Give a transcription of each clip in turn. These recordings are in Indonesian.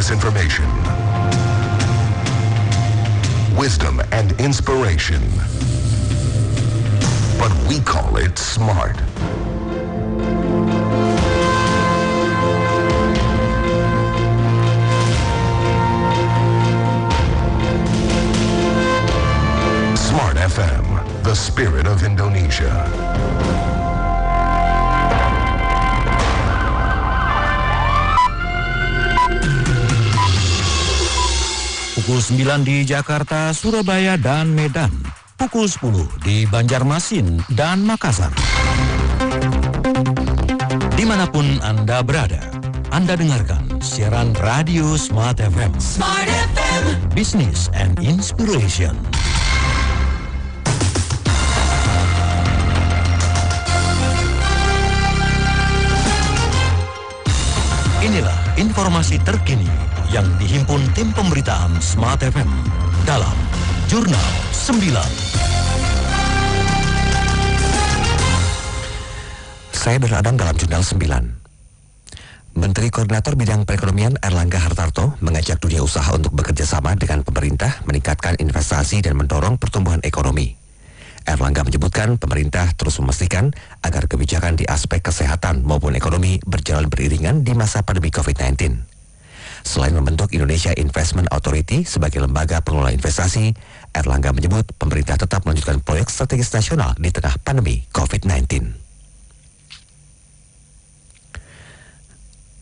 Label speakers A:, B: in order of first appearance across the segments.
A: misinformation, wisdom and inspiration. But we call it smart. Smart FM, the spirit of Indonesia.
B: Pukul 9 di Jakarta, Surabaya, dan Medan. Pukul 10 di Banjarmasin dan Makassar. Dimanapun Anda berada, Anda dengarkan siaran Radio Smart FM. Smart FM. Business and Inspiration. Inilah informasi terkini yang dihimpun tim pemberitaan Smart FM dalam Jurnal 9.
C: Saya Adam dalam Jurnal 9. Menteri Koordinator Bidang Perekonomian Erlangga Hartarto mengajak dunia usaha untuk bekerja sama dengan pemerintah meningkatkan investasi dan mendorong pertumbuhan ekonomi. Erlangga menyebutkan pemerintah terus memastikan agar kebijakan di aspek kesehatan maupun ekonomi berjalan beriringan di masa pandemi COVID-19. Selain membentuk Indonesia Investment Authority sebagai lembaga pengelola investasi, Erlangga menyebut pemerintah tetap melanjutkan proyek strategis nasional di tengah pandemi COVID-19.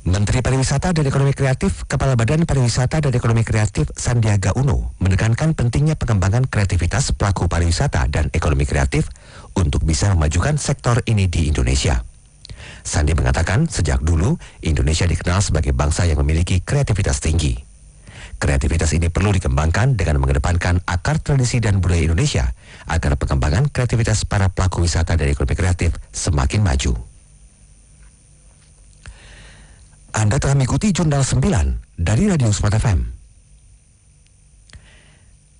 C: Menteri Pariwisata dan Ekonomi Kreatif, Kepala Badan Pariwisata dan Ekonomi Kreatif Sandiaga Uno menekankan pentingnya pengembangan kreativitas pelaku pariwisata dan ekonomi kreatif untuk bisa memajukan sektor ini di Indonesia. Sandi mengatakan sejak dulu Indonesia dikenal sebagai bangsa yang memiliki kreativitas tinggi. Kreativitas ini perlu dikembangkan dengan mengedepankan akar tradisi dan budaya Indonesia agar pengembangan kreativitas para pelaku wisata dan ekonomi kreatif semakin maju. Anda telah mengikuti Jurnal 9 dari Radio Smart FM.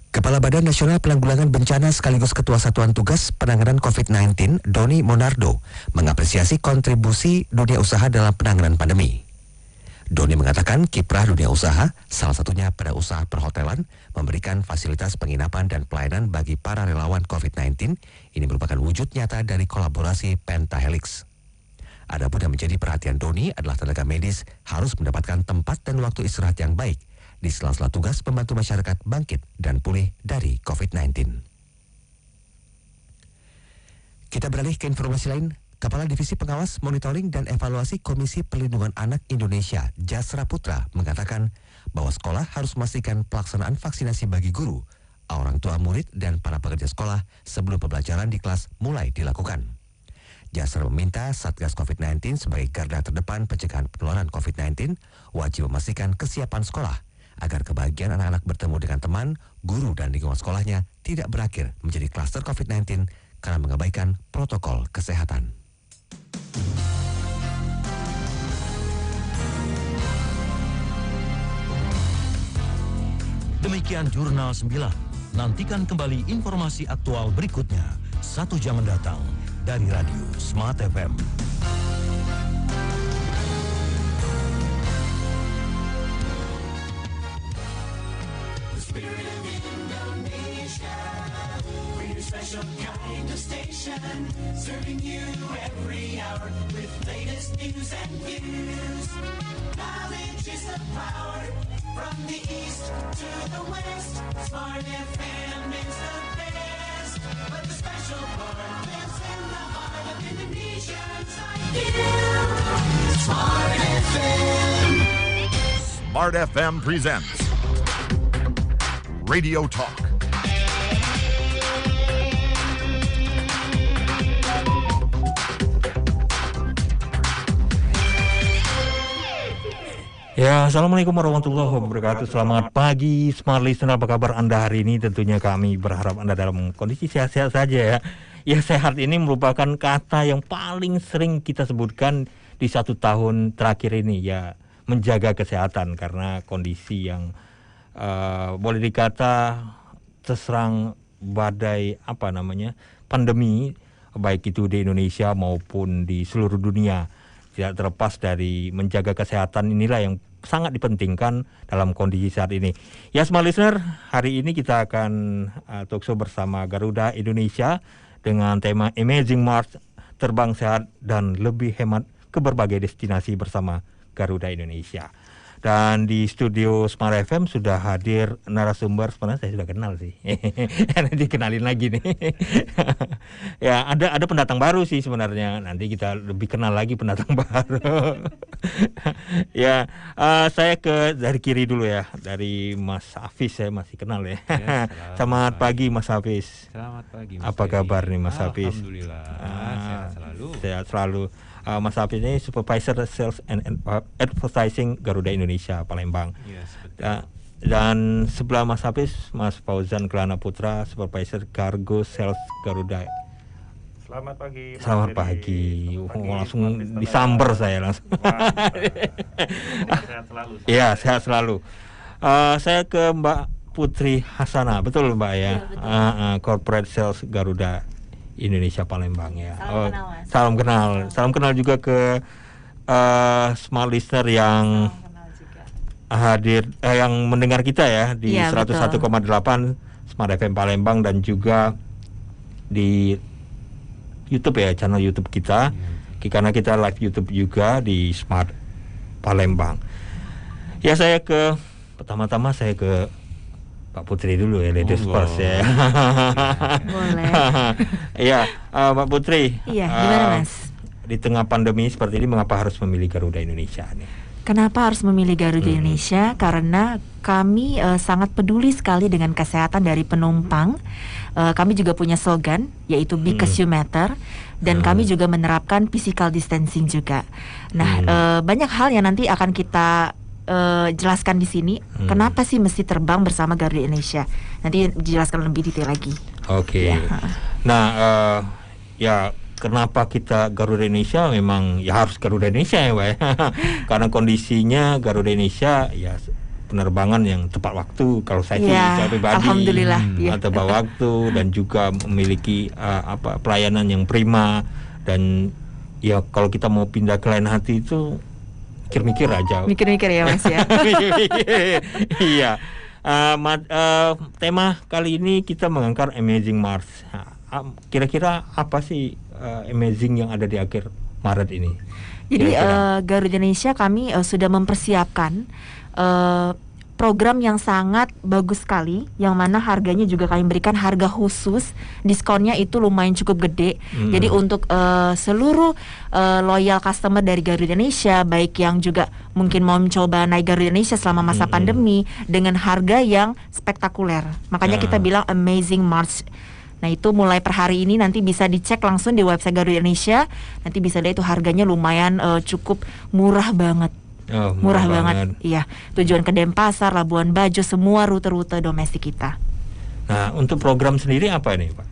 C: Kepala Badan Nasional Penanggulangan Bencana sekaligus Ketua Satuan Tugas Penanganan COVID-19, Doni Monardo, mengapresiasi kontribusi dunia usaha dalam penanganan pandemi. Doni mengatakan kiprah dunia usaha, salah satunya pada usaha perhotelan, memberikan fasilitas penginapan dan pelayanan bagi para relawan COVID-19. Ini merupakan wujud nyata dari kolaborasi Pentahelix. Adapun yang menjadi perhatian Doni adalah tenaga medis harus mendapatkan tempat dan waktu istirahat yang baik di sela-sela tugas membantu masyarakat bangkit dan pulih dari COVID-19. Kita beralih ke informasi lain. Kepala Divisi Pengawas, Monitoring, dan Evaluasi Komisi Perlindungan Anak Indonesia, Jasra Putra, mengatakan bahwa sekolah harus memastikan pelaksanaan vaksinasi bagi guru, orang tua murid, dan para pekerja sekolah sebelum pembelajaran di kelas mulai dilakukan. Jasra meminta Satgas COVID-19 sebagai garda terdepan pencegahan penularan COVID-19 wajib memastikan kesiapan sekolah agar kebahagiaan anak-anak bertemu dengan teman, guru, dan lingkungan sekolahnya tidak berakhir menjadi klaster COVID-19 karena mengabaikan protokol kesehatan.
B: Demikian Jurnal 9. Nantikan kembali informasi aktual berikutnya 1 jam mendatang dari Radio Smart FM.
D: Special kind of station, serving you every hour with latest news and views. Knowledge is the power, from the east to the west. Smart FM is the best, but the special part lives in the heart of Indonesians like you. Smart FM.
E: Smart FM presents Radio Talk.
F: Ya, Assalamualaikum warahmatullahi wabarakatuh. Selamat pagi Smart Listener, apa kabar Anda hari ini? Tentunya kami berharap Anda dalam kondisi sehat-sehat saja ya. Ya, sehat ini merupakan kata yang paling sering kita sebutkan di 1 tahun terakhir ini ya. Menjaga kesehatan karena kondisi yang boleh dikata terserang badai pandemi, baik itu di Indonesia maupun di seluruh dunia. Tidak terlepas dari menjaga kesehatan inilah yang sangat dipentingkan dalam kondisi saat ini. Ya, Smart Listener, hari ini kita akan talkshow bersama Garuda Indonesia dengan tema Amazing March, terbang sehat dan lebih hemat ke berbagai destinasi bersama Garuda Indonesia. Dan di studio Smart FM sudah hadir narasumber, sebenarnya saya sudah kenal sih. Nanti kenalin lagi nih. Ya, ada pendatang baru sih sebenarnya. Nanti kita lebih kenal lagi pendatang baru. Ya, saya dari kiri dulu ya, dari Mas Hafiz, saya masih kenal ya. Selamat pagi Mas Hafiz.
G: Selamat pagi Mas
F: Apa kabar nih Mas Hafiz?
G: Alhamdulillah, sehat selalu.
F: Sehat selalu. Mas Hafiz ini Supervisor Sales and Advertising Garuda Indonesia Palembang.
G: Yes, betul.
F: Dan sebelah Mas Hafiz, Mas Fauzan Kelana Putra, Supervisor Cargo Sales Garuda.
H: Selamat pagi.
F: Selamat pagi. Langsung disamber saya langsung.
H: Sehat selalu.
F: Iya, sehat selalu. Saya ke Mbak Putri Hasana, betul Mbak ya? Corporate Sales Garuda Indonesia Palembang ya. Salam kenal juga ke Smart Listener yang hadir yang mendengar kita ya di 101,8 Smart FM Palembang dan juga di YouTube ya, channel YouTube kita. Karena kita live YouTube juga di Smart Palembang. Ya, pertama-tama saya ke Pak Putri dulu ya, ladies first ya.
I: Boleh.
F: Iya, Pak Putri.
I: Iya, gimana Mas?
F: Di tengah pandemi seperti ini, mengapa harus memilih Garuda Indonesia nih?
I: Kenapa harus memilih Garuda Indonesia? Karena kami sangat peduli sekali dengan kesehatan dari penumpang. Kami juga punya slogan, yaitu Because You Matter. Dan kami juga menerapkan physical distancing juga. Nah, banyak hal yang nanti akan kita jelaskan di sini. Kenapa sih mesti terbang bersama Garuda Indonesia? Nanti dijelaskan lebih detail lagi.
F: Oke.
I: Ya.
F: Nah, ya kenapa kita Garuda Indonesia? Memang ya harus Garuda Indonesia ya, Pak. Karena kondisinya Garuda Indonesia ya penerbangan yang tepat waktu. Kalau saya sih saya pribadi,
I: alhamdulillah,
F: tepat waktu dan juga memiliki pelayanan yang prima. Dan ya kalau kita mau pindah ke lain hati itu mikir-mikir aja.
I: Mikir-mikir ya Mas ya.
F: Iya. Tema kali ini kita mengangkat Amazing March. Kira-kira apa sih amazing yang ada di akhir Maret ini?
I: Jadi Garuda Indonesia kami sudah mempersiapkan program yang sangat bagus sekali, yang mana harganya juga kami berikan harga khusus, diskonnya itu lumayan cukup gede. Jadi untuk seluruh loyal customer dari Garuda Indonesia, baik yang juga mungkin mau mencoba naik Garuda Indonesia selama masa pandemi, dengan harga yang spektakuler. Makanya kita bilang Amazing March. Nah, itu mulai per hari ini nanti bisa dicek langsung di website Garuda Indonesia. Nanti bisa lihat itu harganya lumayan cukup murah banget. Murah banget. Iya, tujuan ke Denpasar, Labuan Bajo, semua rute-rute domestik kita.
F: Nah, untuk program sendiri apa ini, Pak?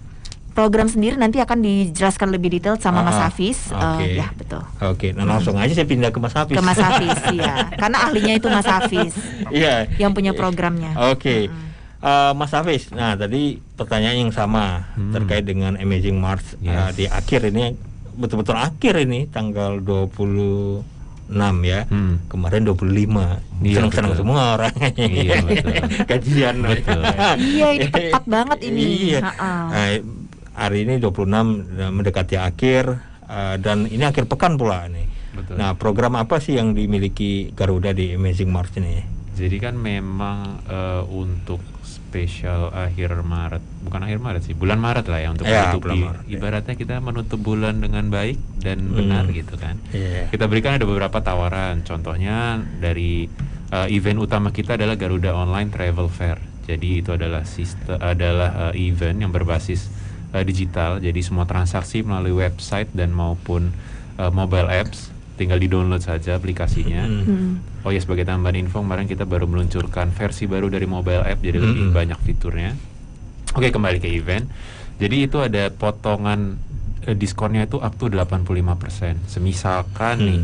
I: Program sendiri nanti akan dijelaskan lebih detail sama Mas Hafiz. Ya, betul.
F: Oke, nah langsung aja saya pindah ke Mas Hafiz.
I: Ke Mas Hafiz, iya. Karena ahlinya itu Mas Hafiz.
F: Iya.
I: Yang punya programnya.
F: Oke. Mas Hafiz, nah tadi pertanyaan yang sama terkait dengan Amazing March di akhir ini, betul-betul akhir ini tanggal 26 ya. Kemarin 25. Senang-senang semua orang.
G: Iya, betul.
F: Kajian.
G: Betul.
I: Iya, ini tepat banget ini.
F: Iya. Hari ini 26 mendekati akhir dan ini akhir pekan pula nih.
G: Betul.
F: Nah, program apa sih yang dimiliki Garuda di Amazing March ini?
G: Jadi kan memang untuk spesial akhir Maret, bukan akhir Maret sih, bulan Maret lah ya, untuk menutupi, ibaratnya kita menutup bulan dengan baik dan benar gitu kan. Kita berikan ada beberapa tawaran. Contohnya dari event utama kita adalah Garuda Online Travel Fair. Jadi itu adalah event yang berbasis digital. Jadi semua transaksi melalui website dan maupun mobile apps tinggal di-download saja aplikasinya. Oh ya, sebagai tambahan info, kemarin kita baru meluncurkan versi baru dari mobile app, jadi lebih banyak fiturnya. Oke, kembali ke event. Jadi itu ada potongan diskonnya itu up to 85%. Semisalkan nih,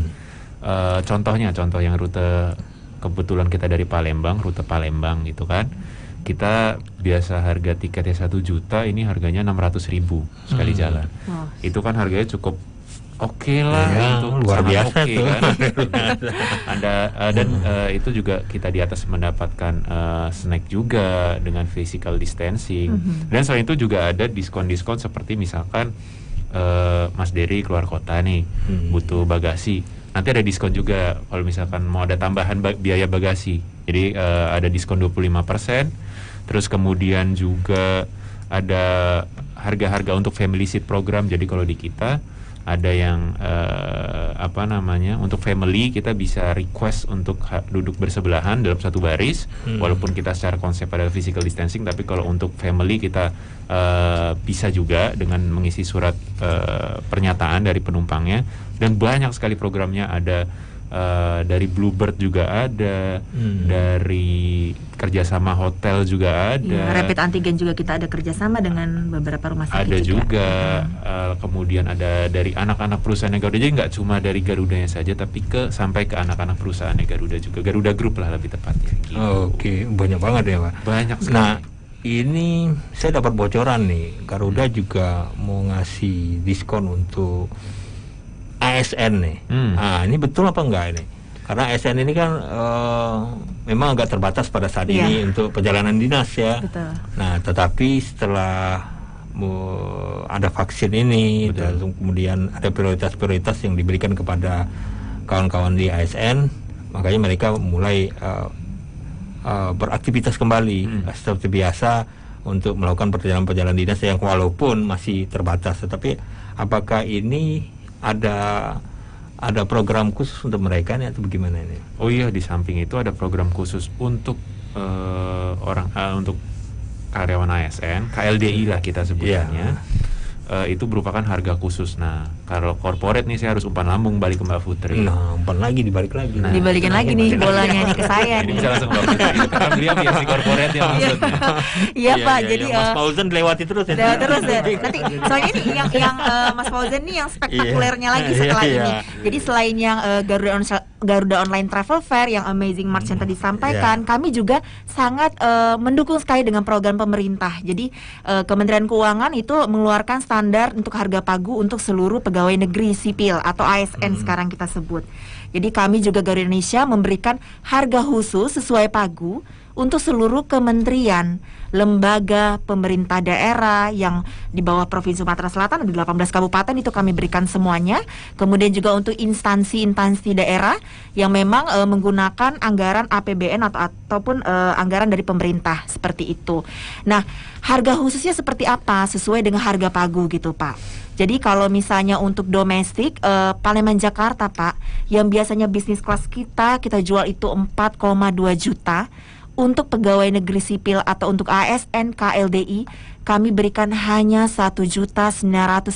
G: contoh yang rute kebetulan kita dari Palembang, rute Palembang gitu kan. Kita biasa harga tiketnya 1 juta, ini harganya 600.000 sekali jalan. Itu kan harganya cukup Oke lah,
F: ya,
G: itu
F: luar biasa tuh.
G: kan. Ada dan itu juga kita di atas mendapatkan snack juga dengan physical distancing. Dan selain itu juga ada diskon-diskon seperti misalkan Mas Dery keluar kota nih, butuh bagasi. Nanti ada diskon juga kalau misalkan mau ada tambahan biaya bagasi. Jadi ada diskon 25%. Terus kemudian juga ada harga-harga untuk family seat program. Jadi kalau di kita ada yang untuk family kita bisa request untuk duduk bersebelahan dalam satu baris, walaupun kita secara konsep ada physical distancing, tapi kalau untuk family kita bisa juga dengan mengisi surat pernyataan dari penumpangnya. Dan banyak sekali programnya, ada dari Bluebird juga ada, dari kerjasama hotel juga ada.
I: Ya, rapid antigen juga kita ada kerjasama dengan beberapa rumah sakit
G: ada juga. Kemudian ada dari anak-anak perusahaan Garuda, jadi nggak cuma dari Garudanya saja, tapi sampai ke anak-anak perusahaan Garuda juga, Garuda Group lah lebih tepatnya. Gitu.
F: Oke, banyak banget ya Pak.
G: Banyak sekali.
F: Nah, ini saya dapat bocoran nih, Garuda juga mau ngasih diskon untuk ASN nih. Nah, ini betul apa enggak ini? Karena ASN ini kan memang agak terbatas pada saat ini untuk perjalanan dinas ya.
I: Betul.
F: Nah, tetapi setelah ada vaksin ini, dan kemudian ada prioritas-prioritas yang diberikan kepada kawan-kawan di ASN, makanya mereka mulai beraktivitas kembali seperti biasa untuk melakukan perjalanan-perjalanan dinas yang walaupun masih terbatas. Tetapi apakah ini ada program khusus untuk mereka nih atau bagaimana ini?
G: Oh iya, di samping itu ada program khusus untuk untuk karyawan ASN, KLDI lah kita sebutannya. Itu merupakan harga khusus. Nah, kalau corporate nih saya harus umpan lambung balik ke Mbak Putri.
F: Nah, umpan lagi, dibalik lagi.
I: Nah, dibalikin lagi nih bolanya nih ke saya nih.
G: Bisa langsung Mbak Putri. Karena beliau biasa corporate ya maksudnya.
I: Iya Pak, jadi
F: Mas Fauzan dilewati terus ya.
I: Terus ya. Nanti soalnya ini yang Mas Fauzan nih yang spektakulernya lagi setelah ini. Jadi selain yang Garuda Online Travel Fair yang Amazing March yang tadi disampaikan, kami juga sangat mendukung sekali dengan program pemerintah. Jadi Kementerian Keuangan itu mengeluarkan standar untuk harga pagu untuk seluruh pegawai negeri sipil atau ASN sekarang kita sebut. Jadi kami juga Garuda Indonesia memberikan harga khusus sesuai pagu untuk seluruh kementerian, lembaga, pemerintah daerah yang di bawah Provinsi Sumatera Selatan, ada 18 kabupaten itu kami berikan semuanya. Kemudian juga untuk instansi-instansi daerah yang memang menggunakan anggaran APBN ataupun anggaran dari pemerintah seperti itu. Nah, harga khususnya seperti apa? Sesuai dengan harga pagu gitu Pak. Jadi kalau misalnya untuk domestik Palembang Jakarta Pak, yang biasanya bisnis kelas kita jual itu 4,2 juta. Untuk pegawai negeri sipil atau untuk ASN KLDI kami berikan hanya 1.910.000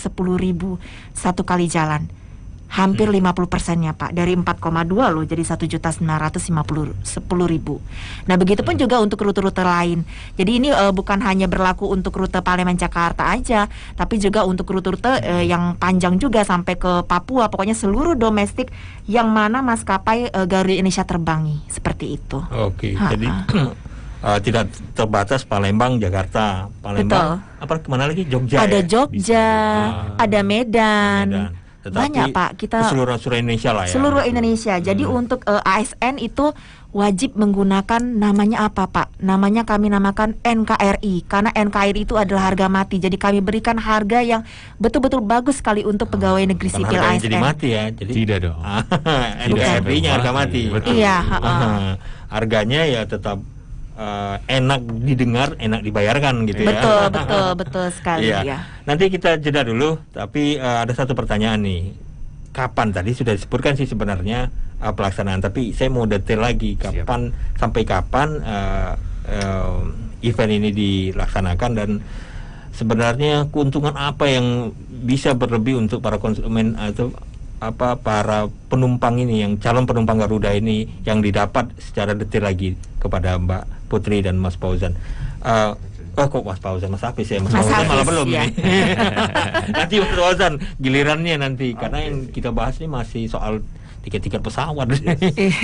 I: satu kali jalan. Hampir 50%-nya Pak, dari 4,2 loh jadi 1.910.000. Nah, begitupun juga untuk rute-rute lain. Jadi ini bukan hanya berlaku untuk rute Palembang Jakarta aja, tapi juga untuk rute-rute yang panjang juga sampai ke Papua. Pokoknya seluruh domestik yang mana maskapai Garuda Indonesia terbangi, seperti itu.
F: Oke, jadi tidak terbatas Palembang, Jakarta, Palembang.
I: Betul.
F: Apa kemana lagi? Jogja.
I: Ada
F: ya?
I: Jogja, ada Medan.
F: Tetapi
I: banyak Pak, kita
F: seluruh Indonesia lah ya.
I: Seluruh Indonesia. Jadi untuk ASN itu wajib menggunakan namanya apa Pak? Namanya kami namakan NKRI, karena NKRI itu adalah harga mati. Jadi kami berikan harga yang betul-betul bagus sekali untuk pegawai negeri sipil ASN.
F: Jadi mati ya? Jadi
G: tidak dong.
F: NKRI-nya harga mati.
G: Betul.
I: Iya.
F: Harganya ya tetap enak didengar, enak dibayarkan gitu ya.
I: Betul sekali ya.
F: Nanti kita jeda dulu, tapi ada satu pertanyaan nih. Kapan tadi sudah disebutkan sih sebenarnya pelaksanaan, tapi saya mau detail lagi kapan. Sampai kapan event ini dilaksanakan dan sebenarnya keuntungan apa yang bisa berlebih untuk para konsumen atau para penumpang ini, yang calon penumpang Garuda ini yang didapat secara detail lagi kepada Mbak Putri dan Mas Fauzan. Kok Mas Fauzan, Mas Hafiz ya? Mas Fauzan malah belum ya. Nanti Mas Fauzan gilirannya nanti, karena yang kita bahas ini masih soal tiket-tiket pesawat.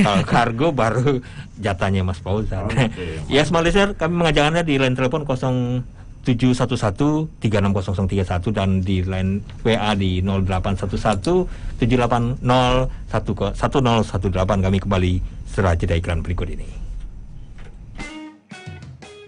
F: Kalau kargo baru jatahnya Mas Fauzan. Ya, Smart Listener, kami mengajak Anda di line telepon 0812 711-360031 dan di line WA di 0811-780-1018. Kami kembali setelah jeda iklan berikut ini.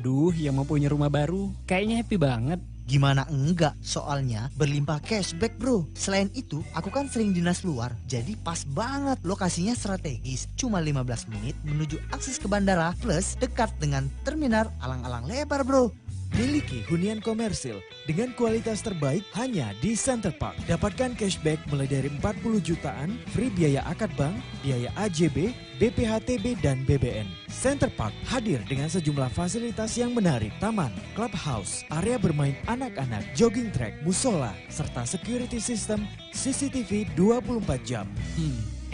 J: Duh, yang mau punya rumah baru kayaknya happy banget.
K: Gimana enggak, soalnya berlimpah cashback bro. Selain itu, aku kan sering dinas luar, jadi pas banget. Lokasinya strategis, cuma 15 menit menuju akses ke bandara, plus dekat dengan terminal alang-alang lebar bro.
L: Miliki hunian komersil dengan kualitas terbaik hanya di Center Park. Dapatkan cashback mulai dari 40 jutaan, free biaya akad bank, biaya AJB, BPHTB, dan BBN. Center Park hadir dengan sejumlah fasilitas yang menarik. Taman, clubhouse, area bermain anak-anak, jogging track, musola, serta security system CCTV 24 jam.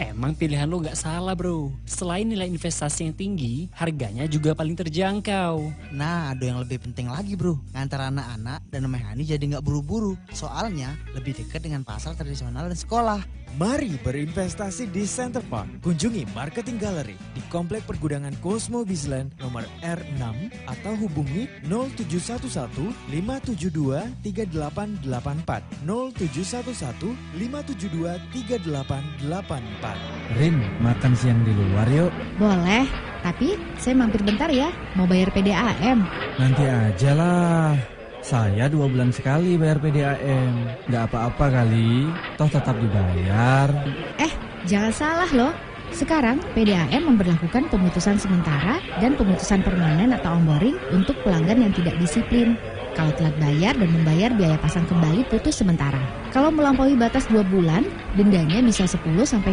J: Emang pilihan lo gak salah bro. Selain nilai investasi yang tinggi, harganya juga paling terjangkau.
K: Nah, ada yang lebih penting lagi bro. Ngantar anak-anak dan memahami jadi gak buru-buru. Soalnya lebih dekat dengan pasar tradisional dan sekolah.
L: Mari berinvestasi di Center Park. Kunjungi Marketing Gallery di Komplek Pergudangan Cosmo Bizland nomor R6 atau hubungi 0711 572 3884 0711 572 3884.
M: Rin, makan siang di luar yuk.
N: Boleh, tapi saya mampir bentar ya, mau bayar PDAM.
M: Nanti aja lah. Saya 2 bulan sekali bayar PDAM. Nggak apa-apa kali, toh tetap dibayar.
N: Jangan salah loh. Sekarang PDAM memberlakukan pemutusan sementara dan pemutusan permanen atau onboarding untuk pelanggan yang tidak disiplin. Kalau telat bayar dan membayar biaya pasang kembali putus sementara. Kalau melampaui batas 2 bulan, dendanya bisa 10-20%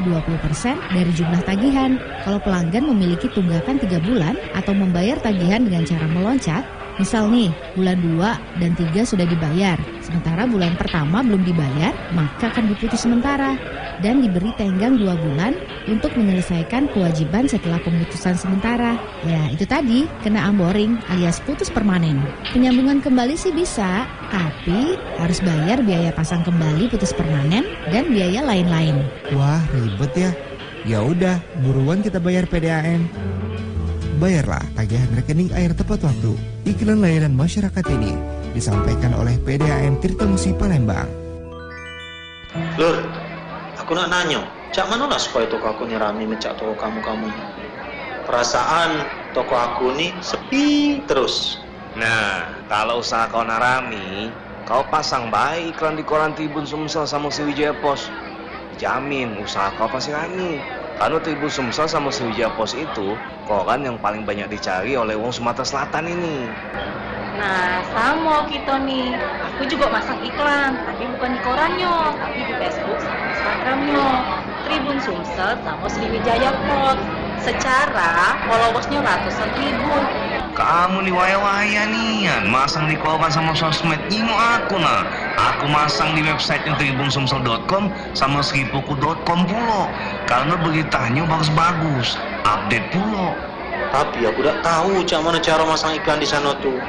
N: dari jumlah tagihan. Kalau pelanggan memiliki tunggakan 3 bulan atau membayar tagihan dengan cara meloncat, misal nih, bulan 2 dan 3 sudah dibayar, sementara bulan pertama belum dibayar, maka akan diputus sementara dan diberi tenggang 2 bulan untuk menyelesaikan kewajiban setelah pemutusan sementara. Ya, itu tadi, kena onboarding alias putus permanen. Penyambungan kembali sih bisa, tapi harus bayar biaya pasang kembali putus permanen dan biaya lain-lain.
O: Wah, ribet ya. Ya udah, buruan kita bayar PDAM. Bayarlah tagihan rekening air tepat waktu. Iklan layanan masyarakat ini disampaikan oleh PDAM Tirtamusi Palembang.
P: Lur, aku nak nanya, cak mana lah supaya toko aku ni rame mencak toko kamu-kamu ni? Perasaan toko aku ni sepi terus.
Q: Nah, kalau usaha kau nak rame, kau pasang baik iklan di koran Tribun Sumsel sama Sriwijaya Pos. Jamin usaha kau pasti rame. Karena Tribun Sumsel sama Sriwijaya Pos itu koran yang paling banyak dicari oleh wong Sumatera Selatan ini.
R: Nah, sama kita nih. Aku juga masang iklan, tapi bukan di korannya, tapi di Facebook sama Instagramnya. Tribun Sumsel sama Sriwijaya Pos. Secara followersnya ratusan ribu.
Q: Kamu nih waya-waya nian masang di koran sama sosmed nyingo aku nah. Aku masang di websitenya tribunsumsel.com sama sripuku.com pulo. Karena beritanya bagus-bagus, update pulo.
P: Tapi aku tidak tahu cak mana cara masang iklan di sana tuh.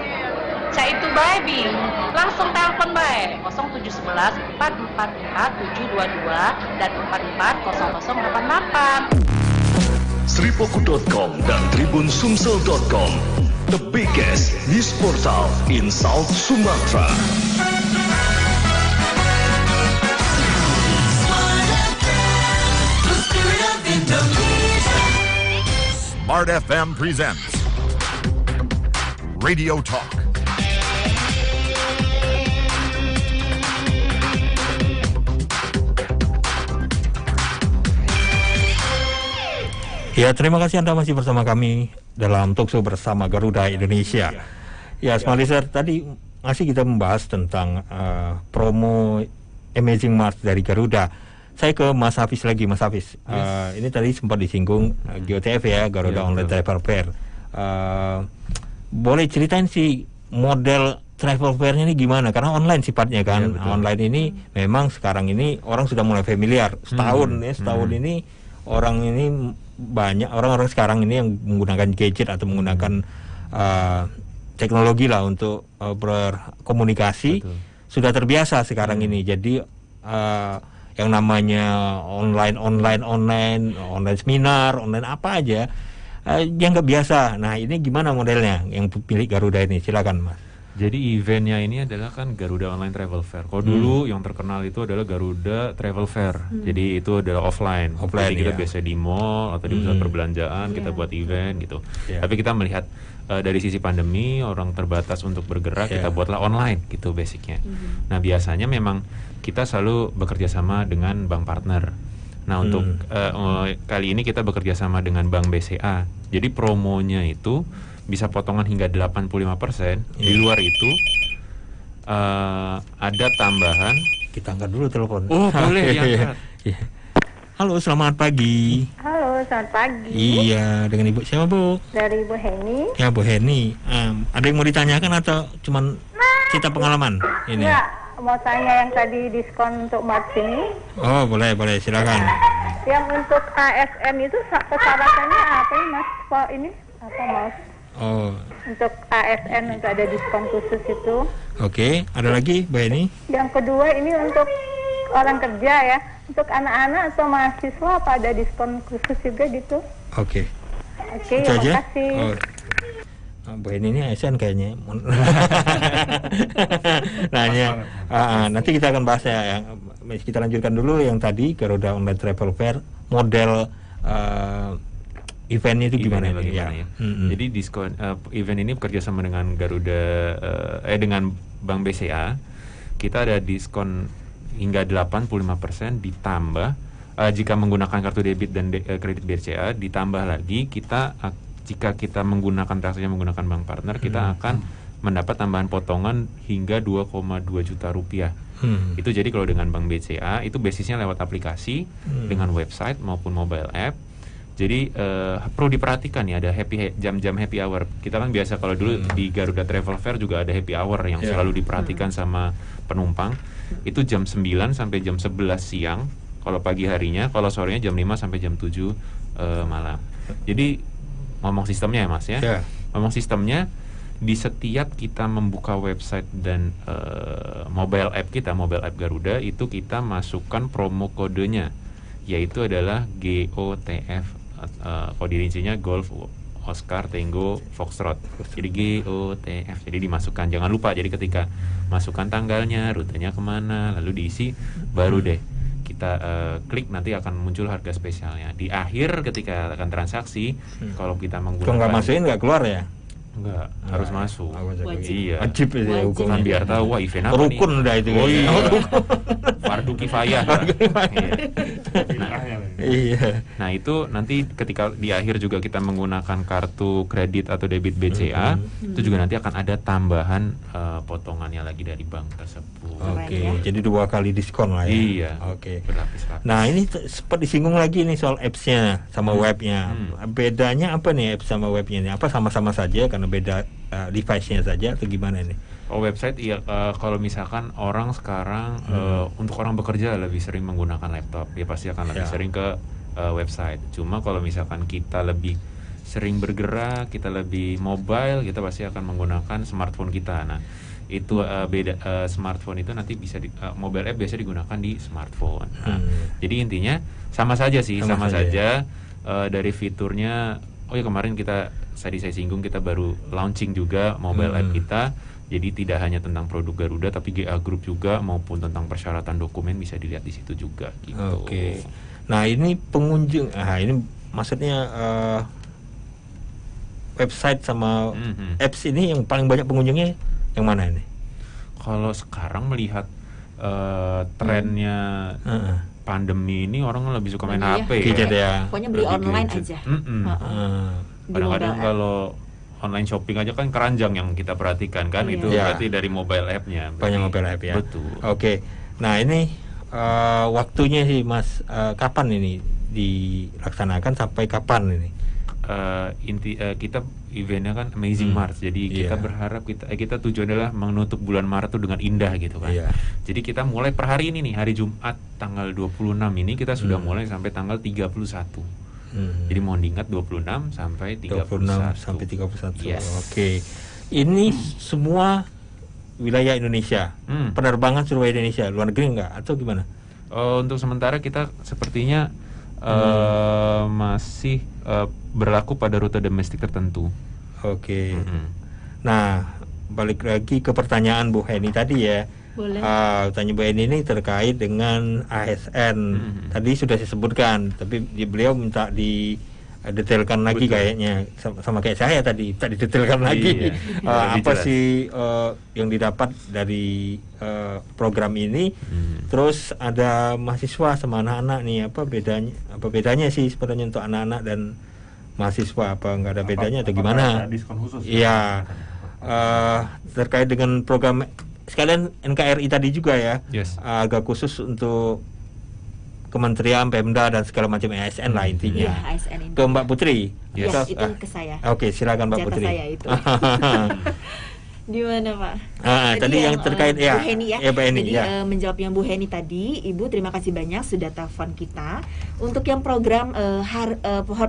R: Cak itu baby, langsung telepon baik 0711 444 722 dan 440088.
S: Sripoku.com dan tribunsumsel.com, the biggest news portal in South Sumatra.
E: Smart FM presents Radio Talk.
F: Ya, terima kasih Anda masih bersama kami dalam Talkshow bersama Garuda Indonesia. Ya, Smart Listener, tadi masih kita membahas tentang promo Amazing Mart dari Garuda. Saya ke Mas Hafiz lagi, Mas Hafiz. Ini tadi sempat disinggung GOTF ya, Garuda Online Travel Fair. Boleh ceritain sih model travel fair-nya ini gimana? Karena online sifatnya kan. Online ini memang sekarang ini orang sudah mulai familiar. Setahun ini orang ini banyak orang-orang sekarang ini yang menggunakan gadget atau menggunakan teknologi lah untuk berkomunikasi. Sudah terbiasa sekarang ini. Jadi yang namanya online seminar, online apa aja yang nggak biasa. Nah, ini gimana modelnya yang pilih Garuda ini? Silakan Mas.
G: Jadi eventnya ini adalah kan Garuda Online Travel Fair. Kalau dulu yang terkenal itu adalah Garuda Travel Fair. Jadi itu adalah offline. Jadi kita biasa di mall atau di pusat perbelanjaan kita buat event gitu. Tapi kita melihat dari sisi pandemi orang terbatas untuk bergerak, kita buatlah online gitu basicnya. Nah biasanya memang kita selalu bekerja sama dengan bank partner. Nah untuk kali ini kita bekerja sama dengan Bank BCA. Jadi promonya itu bisa potongan hingga 85%. Di luar itu ada tambahan.
F: Kita angkat dulu telepon.
G: Oh boleh diangkat.
F: Halo, selamat pagi.
T: Halo, selamat pagi.
F: Iya, dengan Ibu siapa, Bu?
T: Dari Ibu Heni.
F: Ya, Bu Heni. Ada yang mau ditanyakan atau cuman cerita pengalaman ini?
T: Enggak, mau tanya yang tadi diskon untuk Maret ini.
F: Oh, boleh, silakan.
T: Yang untuk ASN itu persyaratannya apa ini, Mas? Pak ini apa, Mas?
F: Oh.
T: Untuk ASN untuk ada diskon khusus itu.
F: Oke, ada lagi, Bu Heni?
T: Yang kedua ini untuk orang kerja ya. Untuk anak-anak atau mahasiswa apa ada diskon khusus juga gitu?
F: Oke.
T: Oke,
F: Itu aja?
T: terima kasih.
F: Bu Heni ini ASN kayaknya. Nanya. Nanti kita akan bahas ya. Kita lanjutkan dulu yang tadi Garuda Online Travel Fair model eventnya itu gimana ya?
G: Jadi diskon event ini bekerja sama dengan Garuda dengan Bank BCA. Kita ada diskon hingga 85% ditambah jika menggunakan kartu debit dan kredit BCA, ditambah lagi kita jika kita menggunakan transaksinya menggunakan bank partner, kita akan mendapat tambahan potongan hingga 2,2 juta rupiah. Itu jadi kalau dengan Bank BCA itu basisnya lewat aplikasi dengan website maupun mobile app. Jadi perlu diperhatikan ya, ada jam-jam happy hour. Kita kan biasa kalau dulu di Garuda Travel Fair juga ada happy hour yang selalu diperhatikan sama penumpang. Itu jam 9 sampai jam 11 siang kalau pagi harinya, kalau sorenya jam 5 sampai jam 7 malam. Jadi ngomong sistemnya ya Mas ya. Ngomong sistemnya, di setiap kita membuka website dan mobile app kita, mobile app Garuda, itu kita masukkan promo kodenya, yaitu adalah GOTF, kode rincinya Golf Oscar Tango Foxtrot. Jadi GOTF, jadi dimasukkan, jangan lupa. Jadi ketika masukkan tanggalnya, rutenya kemana, lalu diisi, baru deh kita klik, nanti akan muncul harga spesialnya. Di akhir ketika akan transaksi, kalau kita menggunakan,
F: kalau nggak masukin nggak keluar ya?
G: Enggak, harus masuk.
F: Wajib.
G: Iya.
F: Wajib itu ya hukumnya.
G: Kan biar tahu wah event apa nih.
F: Rukun udah itu.
G: Oh iya. Fardu kifayah.
F: Iya.
G: Nah, itu nanti ketika di akhir juga kita menggunakan kartu kredit atau debit BCA, itu juga nanti akan ada tambahan potongannya lagi dari bank tersebut.
F: Oke, jadi 2 kali diskon lah ya.
G: Iya.
F: Oke.
G: Berlapis-lapis.
F: Nah, ini sempat disinggung lagi nih soal apps-nya sama webnya. Bedanya apa nih apps sama webnya ini? Apa sama-sama saja karena beda device-nya saja atau gimana ini?
G: Oh, website iya, kalau misalkan orang sekarang untuk orang bekerja lebih sering menggunakan laptop, dia pasti akan lebih sering ke website. Cuma kalau misalkan kita lebih sering bergerak, kita lebih mobile, kita pasti akan menggunakan smartphone kita. Nah, itu beda, smartphone itu nanti bisa mobile app biasa digunakan di smartphone. Nah, jadi intinya sama saja sih, sama saja. Dari fiturnya, oh ya kemarin saya singgung, kita baru launching juga mobile app kita. Jadi tidak hanya tentang produk Garuda, tapi GA Group juga, maupun tentang persyaratan dokumen bisa dilihat di situ juga gitu.
F: Oke. Nah, ini pengunjung, ini maksudnya website sama apps ini yang paling banyak pengunjungnya yang mana ini?
G: Kalau sekarang melihat trennya pandemi ini, orang lebih suka main HP
I: ya. Pokoknya beli online aja.
G: Kadang-kadang kalau online shopping aja kan keranjang yang kita perhatikan kan, itu berarti dari mobile app-nya.
F: Banyak mobile app ya.
G: Betul.
F: Oke. Nah, ini waktunya sih Mas, kapan ini dilaksanakan, sampai kapan ini?
G: Kita eventnya kan Amazing March, jadi kita berharap kita tujuan adalah menutup bulan Maret itu dengan indah gitu kan. Jadi kita mulai per hari ini nih, hari Jumat tanggal 26 ini kita sudah mulai sampai tanggal 31. Jadi mohon diingat 26 sampai 31.
F: 26 sampai 31.
G: Yes.
F: Oke. Ini semua wilayah Indonesia. Penerbangan seluruh Indonesia, luar negeri enggak atau gimana?
G: Untuk sementara kita sepertinya masih berlaku pada rute domestik tertentu.
F: Oke. Nah, balik lagi ke pertanyaan Bu Heni tadi ya.
I: Boleh.
F: Tanya Bu Heni ini terkait dengan ASN. Tadi sudah saya sebutkan, tapi beliau minta detailkan lagi. Betul. Kayaknya sama kayak saya tadi, tak didetailkan lagi. Apa sih yang didapat dari program ini? Terus ada mahasiswa sama anak-anak nih, apa bedanya sih sebenarnya untuk anak-anak dan mahasiswa? Apa nggak ada bedanya atau gimana?
H: Diskon khusus?
F: Iya, terkait dengan program sekalian NKRI tadi juga ya.
G: Yes.
F: Agak khusus untuk Kementerian, Pemda dan segala macam ASN lah intinya.
I: Iya, ASN ini.
F: Ke Mbak Putri.
I: Yes. Itu ke saya.
F: Oke, silakan Mbak
I: Jatah
F: Putri.
I: saya itu. Di mana Pak?
F: Tadi yang terkait
I: Bu Heni ya.
F: Bu Heni,
I: jadi menjawab yang Bu Heni tadi, Ibu terima kasih banyak sudah telepon kita. Untuk yang program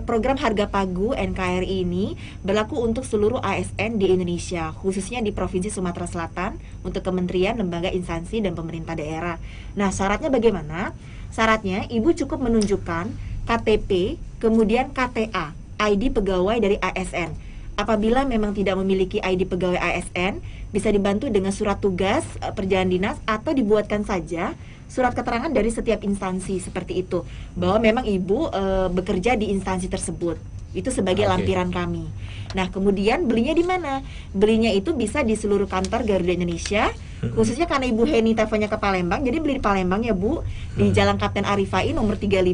I: program Harga Pagu NKRI ini berlaku untuk seluruh ASN di Indonesia, khususnya di Provinsi Sumatera Selatan untuk kementerian, lembaga, instansi dan pemerintah daerah. Nah, syaratnya bagaimana? Syaratnya Ibu cukup menunjukkan KTP, kemudian KTA, ID pegawai dari ASN. Apabila memang tidak memiliki ID pegawai ASN, bisa dibantu dengan surat tugas perjalanan dinas atau dibuatkan saja surat keterangan dari setiap instansi seperti itu, bahwa memang Ibu bekerja di instansi tersebut. Itu sebagai lampiran kami. Nah, kemudian belinya di mana? Belinya itu bisa di seluruh kantor Garuda Indonesia, khususnya karena Ibu Heni teleponnya ke Palembang, jadi beli di Palembang ya Bu, di Jalan Kapten Arifai nomor 35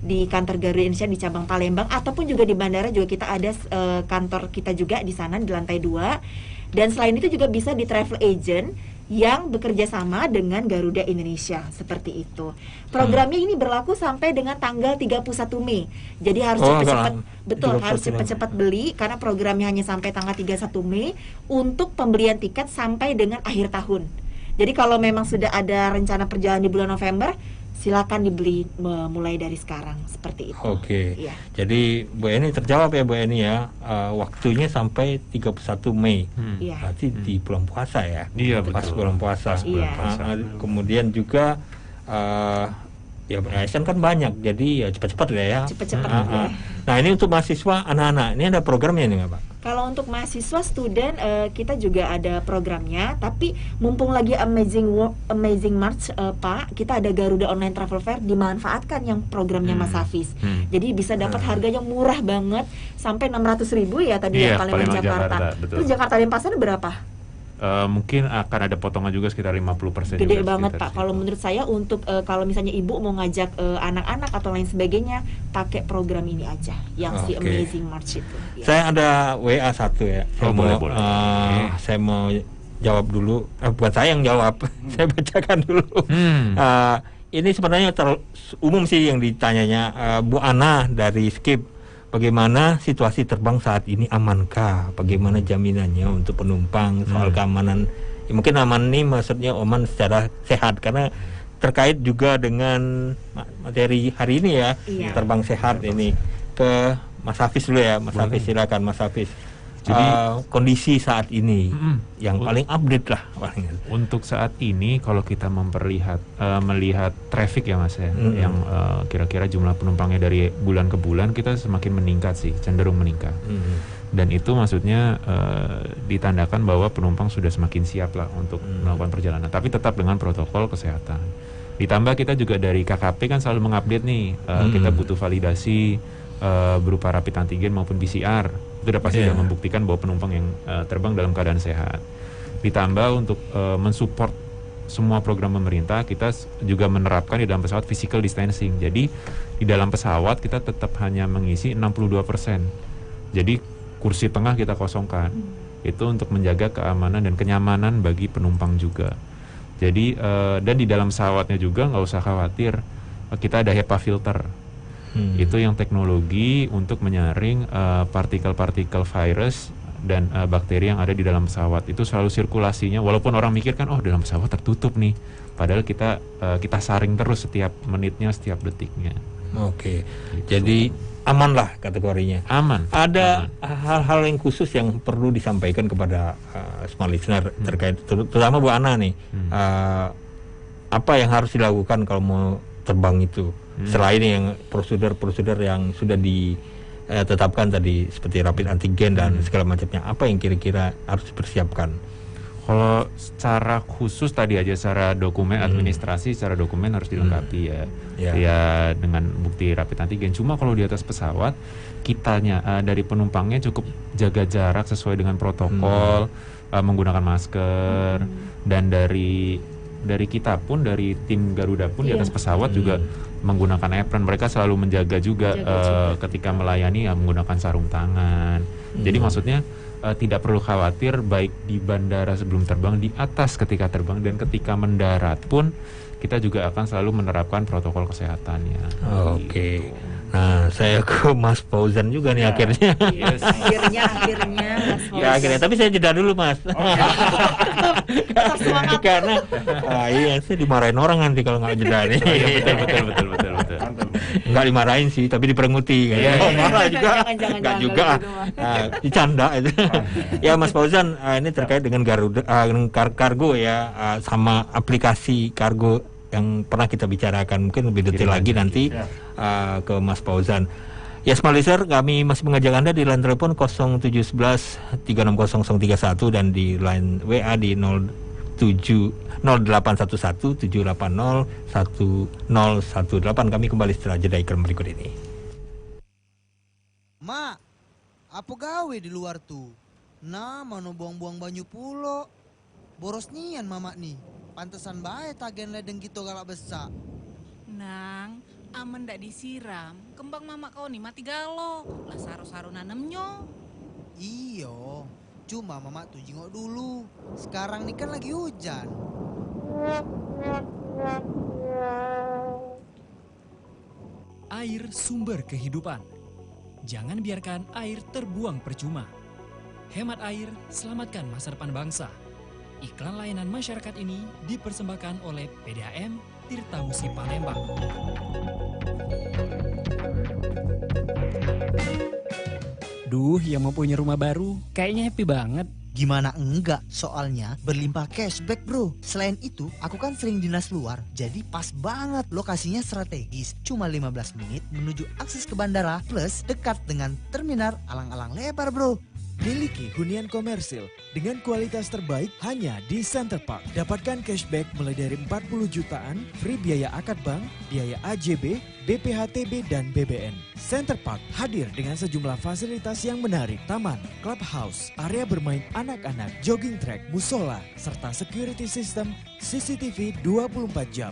I: di kantor Garuda Indonesia di cabang Palembang, ataupun juga di bandara juga kita ada kantor kita juga di sana di lantai 2. Dan selain itu juga bisa di travel agent yang bekerja sama dengan Garuda Indonesia, seperti itu. Programnya ini berlaku sampai dengan tanggal 31 Mei. Jadi harus cepat-cepat, betul, harus cepat-cepat beli karena programnya hanya sampai tanggal 31 Mei untuk pembelian tiket sampai dengan akhir tahun. Jadi kalau memang sudah ada rencana perjalanan di bulan November, silakan dibeli mulai dari sekarang, seperti itu.
F: Ya. Jadi Bu Eni terjawab ya Bu Eni ya, waktunya sampai 31 Mei. Berarti di bulan puasa ya.
G: Iya,
F: pas
G: betul.
F: bulan puasa. Kemudian juga ya ASN kan banyak, jadi ya cepat-cepat lah ya.
I: Cepat-cepat.
F: Nah, ini untuk mahasiswa anak-anak, ini ada programnya nih nggak Pak?
I: Kalau untuk mahasiswa student kita juga ada programnya, tapi mumpung lagi Amazing March Pak, kita ada Garuda Online Travel Fair, dimanfaatkan yang programnya Mas Hafiz. Jadi bisa dapat harganya murah banget sampai 600.000 ya tadi yang Palembang Jakarta. Itu Jakarta Denpasar berapa?
G: Mungkin akan ada potongan juga sekitar 50%.
I: Gede banget Pak. Kalau menurut saya untuk kalau misalnya Ibu mau ngajak anak-anak atau lain sebagainya, pakai program ini aja yang si Amazing March itu. Ya.
F: Saya ada WA 1 ya. Saya mau jawab dulu. Buat saya yang jawab. Saya bacakan dulu. Ini sebenarnya umum sih yang ditanyanya. Bu Ana dari Skip. Bagaimana situasi terbang saat ini, amankah? Bagaimana jaminannya untuk penumpang soal keamanan? Ya, mungkin aman nih maksudnya aman secara sehat karena terkait juga dengan materi hari ini ya, terbang sehat ini. Ke Mas Hafiz dulu ya, Mas Hafiz silakan Mas Hafiz. Jadi kondisi saat ini yang paling update lah paling.
G: Untuk saat ini kalau kita melihat traffic ya Mas ya, yang kira-kira jumlah penumpangnya dari bulan ke bulan kita semakin meningkat sih, cenderung meningkat. Dan itu maksudnya ditandakan bahwa penumpang sudah semakin siap lah untuk melakukan perjalanan, tapi tetap dengan protokol kesehatan. Ditambah kita juga dari KKP kan selalu mengupdate nih, kita butuh validasi berupa rapid antigen maupun PCR. Itu sudah pasti sudah membuktikan bahwa penumpang yang terbang dalam keadaan sehat. Ditambah untuk mensupport semua program pemerintah, kita juga menerapkan di dalam pesawat physical distancing. Jadi di dalam pesawat kita tetap hanya mengisi 62%. Jadi kursi tengah kita kosongkan. Itu untuk menjaga keamanan dan kenyamanan bagi penumpang juga. Jadi dan di dalam pesawatnya juga nggak usah khawatir, kita ada HEPA filter. Itu yang teknologi untuk menyaring partikel-partikel virus dan bakteri yang ada di dalam pesawat. Itu selalu sirkulasinya, walaupun orang mikir kan dalam pesawat tertutup nih, padahal kita saring terus setiap menitnya, setiap detiknya.
F: Gitu. Jadi aman lah kategorinya.
G: Aman.
F: Ada hal-hal yang khusus yang perlu disampaikan kepada smart listener terkait terutama Bu Ana nih. Apa yang harus dilakukan kalau mau terbang itu? Selain yang prosedur yang sudah tetapkan tadi seperti rapid antigen dan segala macamnya, apa yang kira-kira harus dipersiapkan?
G: Kalau secara khusus tadi aja secara dokumen administrasi, secara dokumen harus dilengkapi ya dengan bukti rapid antigen. Cuma kalau di atas pesawat kitanya dari penumpangnya cukup jaga jarak sesuai dengan protokol, menggunakan masker, dan dari kita pun, dari tim Garuda pun di atas pesawat juga menggunakan apron. Mereka selalu menjaga juga ketika melayani menggunakan sarung tangan. Jadi maksudnya tidak perlu khawatir baik di bandara sebelum terbang, di atas ketika terbang, dan ketika mendarat pun kita juga akan selalu menerapkan protokol kesehatannya.
F: Oke. Nah, saya ke Mas Fauzan juga nih akhirnya.
I: Akhirnya Mas Fauzan.
F: Ya akhirnya, tapi saya jeda dulu Mas. Karena saya dimarahin orang nanti kalau nggak jeda nih.
G: Betul.
F: Nggak dimarahin sih, tapi diperenguti. Marah juga, nggak juga. Dicanda itu. Ya Mas Fauzan, ini terkait dengan Garuda, dengan kargo ya, sama aplikasi kargo yang pernah kita bicarakan, mungkin lebih detail lagi nanti ke Mas Fauzan. Ya, Smart Listener, kami masih mengajak Anda di line telepon 0711 360031 dan di line WA di 0811 780 1018. Kami kembali setelah jeda iklan berikut ini.
K: Mak, apa gawe di luar tuh? Nah, mau buang-buang banyu pulo. Boros nian mama nih. Pantesan bae tagen ledeng gitu galak besar.
U: Nang, aman ndak disiram, kembang mama kau nih mati galo. Lah saru-saru nanemnya.
K: Iyo, cuma mama tuh jengok dulu. Sekarang nih kan lagi hujan.
J: Air sumber kehidupan. Jangan biarkan air terbuang percuma. Hemat air, selamatkan masa depan bangsa. Iklan layanan masyarakat ini dipersembahkan oleh PDAM Tirta Musi Palembang. Duh, yang mau punya rumah baru kayaknya happy banget.
K: Gimana enggak, soalnya berlimpah cashback bro. Selain itu, aku kan sering dinas luar, jadi pas banget. Lokasinya strategis, cuma 15 menit menuju akses ke bandara, plus dekat dengan terminal alang-alang lebar bro.
L: Miliki hunian komersil dengan kualitas terbaik hanya di Center Park. Dapatkan cashback mulai dari 40 jutaan, free biaya akad bank, biaya AJB, BPHTB, dan BBN. Center Park hadir dengan sejumlah fasilitas yang menarik. Taman, clubhouse, area bermain anak-anak, jogging track, musola, serta security system CCTV 24 jam.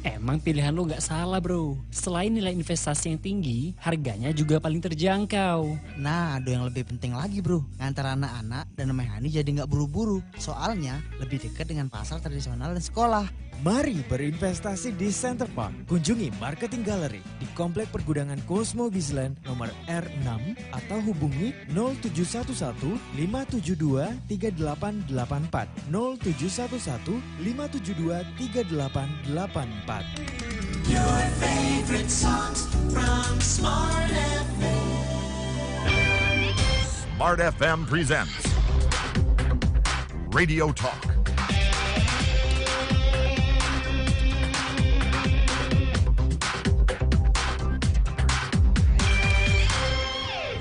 J: Emang pilihan lo gak salah bro. Selain nilai investasi yang tinggi, harganya juga paling terjangkau.
K: Nah, ada yang lebih penting lagi bro. Ngantar anak-anak dan Mehani jadi gak buru-buru. Soalnya lebih dekat dengan pasar tradisional dan sekolah.
L: Mari berinvestasi di Center Park. Kunjungi Marketing Gallery di Komplek Pergudangan Cosmo Gisland nomor R6 atau hubungi 0711 572 3884 0711 572 3884.
D: Your favorite songs from Smart FM.
E: Smart FM presents Radio Talk.